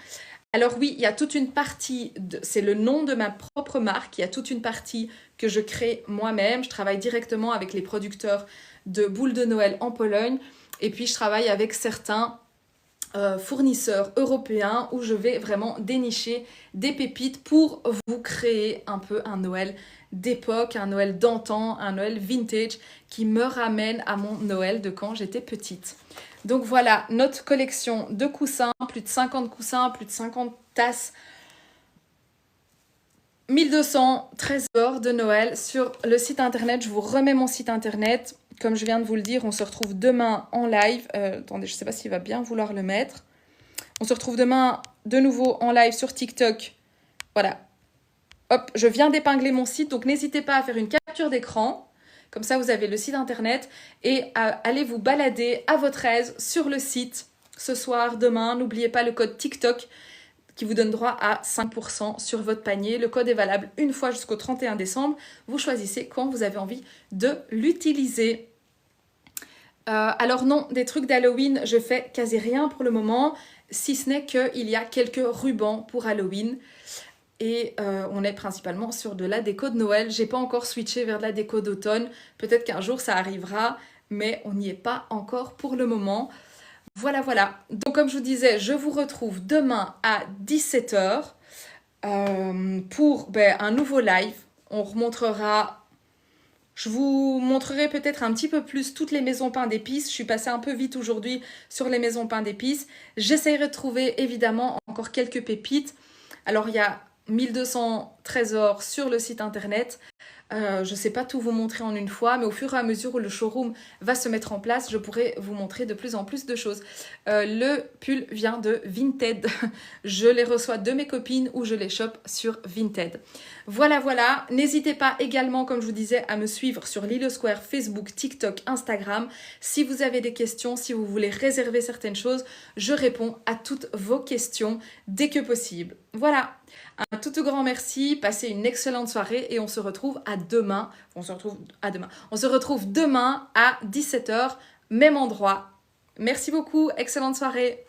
Alors oui, il y a toute une partie, c'est le nom de ma propre marque, il y a toute une partie que je crée moi-même. Je travaille directement avec les producteurs de boules de Noël en Pologne. Et puis je travaille avec certains fournisseurs européens où je vais vraiment dénicher des pépites pour vous créer un peu un Noël d'époque, un Noël d'antan, un Noël vintage qui me ramène à mon Noël de quand j'étais petite. Donc voilà notre collection de coussins, plus de 50 coussins, plus de 50 tasses, 1200 trésors de Noël sur le site internet. Je vous remets mon site internet. Comme je viens de vous le dire, on se retrouve demain en live. Attendez, je ne sais pas s'il va bien vouloir le mettre. On se retrouve demain de nouveau en live sur TikTok. Voilà. Hop, je viens d'épingler mon site, donc n'hésitez pas à faire une capture d'écran. Comme ça, vous avez le site internet et à aller vous balader à votre aise sur le site ce soir, demain. N'oubliez pas le code TikTok qui vous donne droit à 5% sur votre panier. Le code est valable une fois jusqu'au 31 décembre. Vous choisissez quand vous avez envie de l'utiliser. Alors non, des trucs d'Halloween, je fais quasi rien pour le moment, si ce n'est qu'il y a quelques rubans pour Halloween. Et on est principalement sur de la déco de Noël. J'ai pas encore switché vers de la déco d'automne. Peut-être qu'un jour ça arrivera, mais on n'y est pas encore pour le moment. Voilà, voilà. Donc comme je vous disais, je vous retrouve demain à 17h pour un nouveau live. Je vous montrerai peut-être un petit peu plus toutes les maisons pain d'épices. Je suis passée un peu vite aujourd'hui sur les maisons pain d'épices. J'essaierai de trouver évidemment encore quelques pépites. Alors il y a 1200 trésors sur le site internet. Je ne sais pas tout vous montrer en une fois, mais au fur et à mesure où le showroom va se mettre en place, je pourrai vous montrer de plus en plus de choses. Le pull vient de Vinted. Je les reçois de mes copines ou je les chope sur Vinted. Voilà, voilà. N'hésitez pas également, comme je vous disais, à me suivre sur Lilo Square, Facebook, TikTok, Instagram. Si vous avez des questions, si vous voulez réserver certaines choses, je réponds à toutes vos questions dès que possible. Voilà. Un tout grand merci, passez une excellente soirée et on se retrouve à demain. On se retrouve demain à 17 h, même endroit. Merci beaucoup, excellente soirée.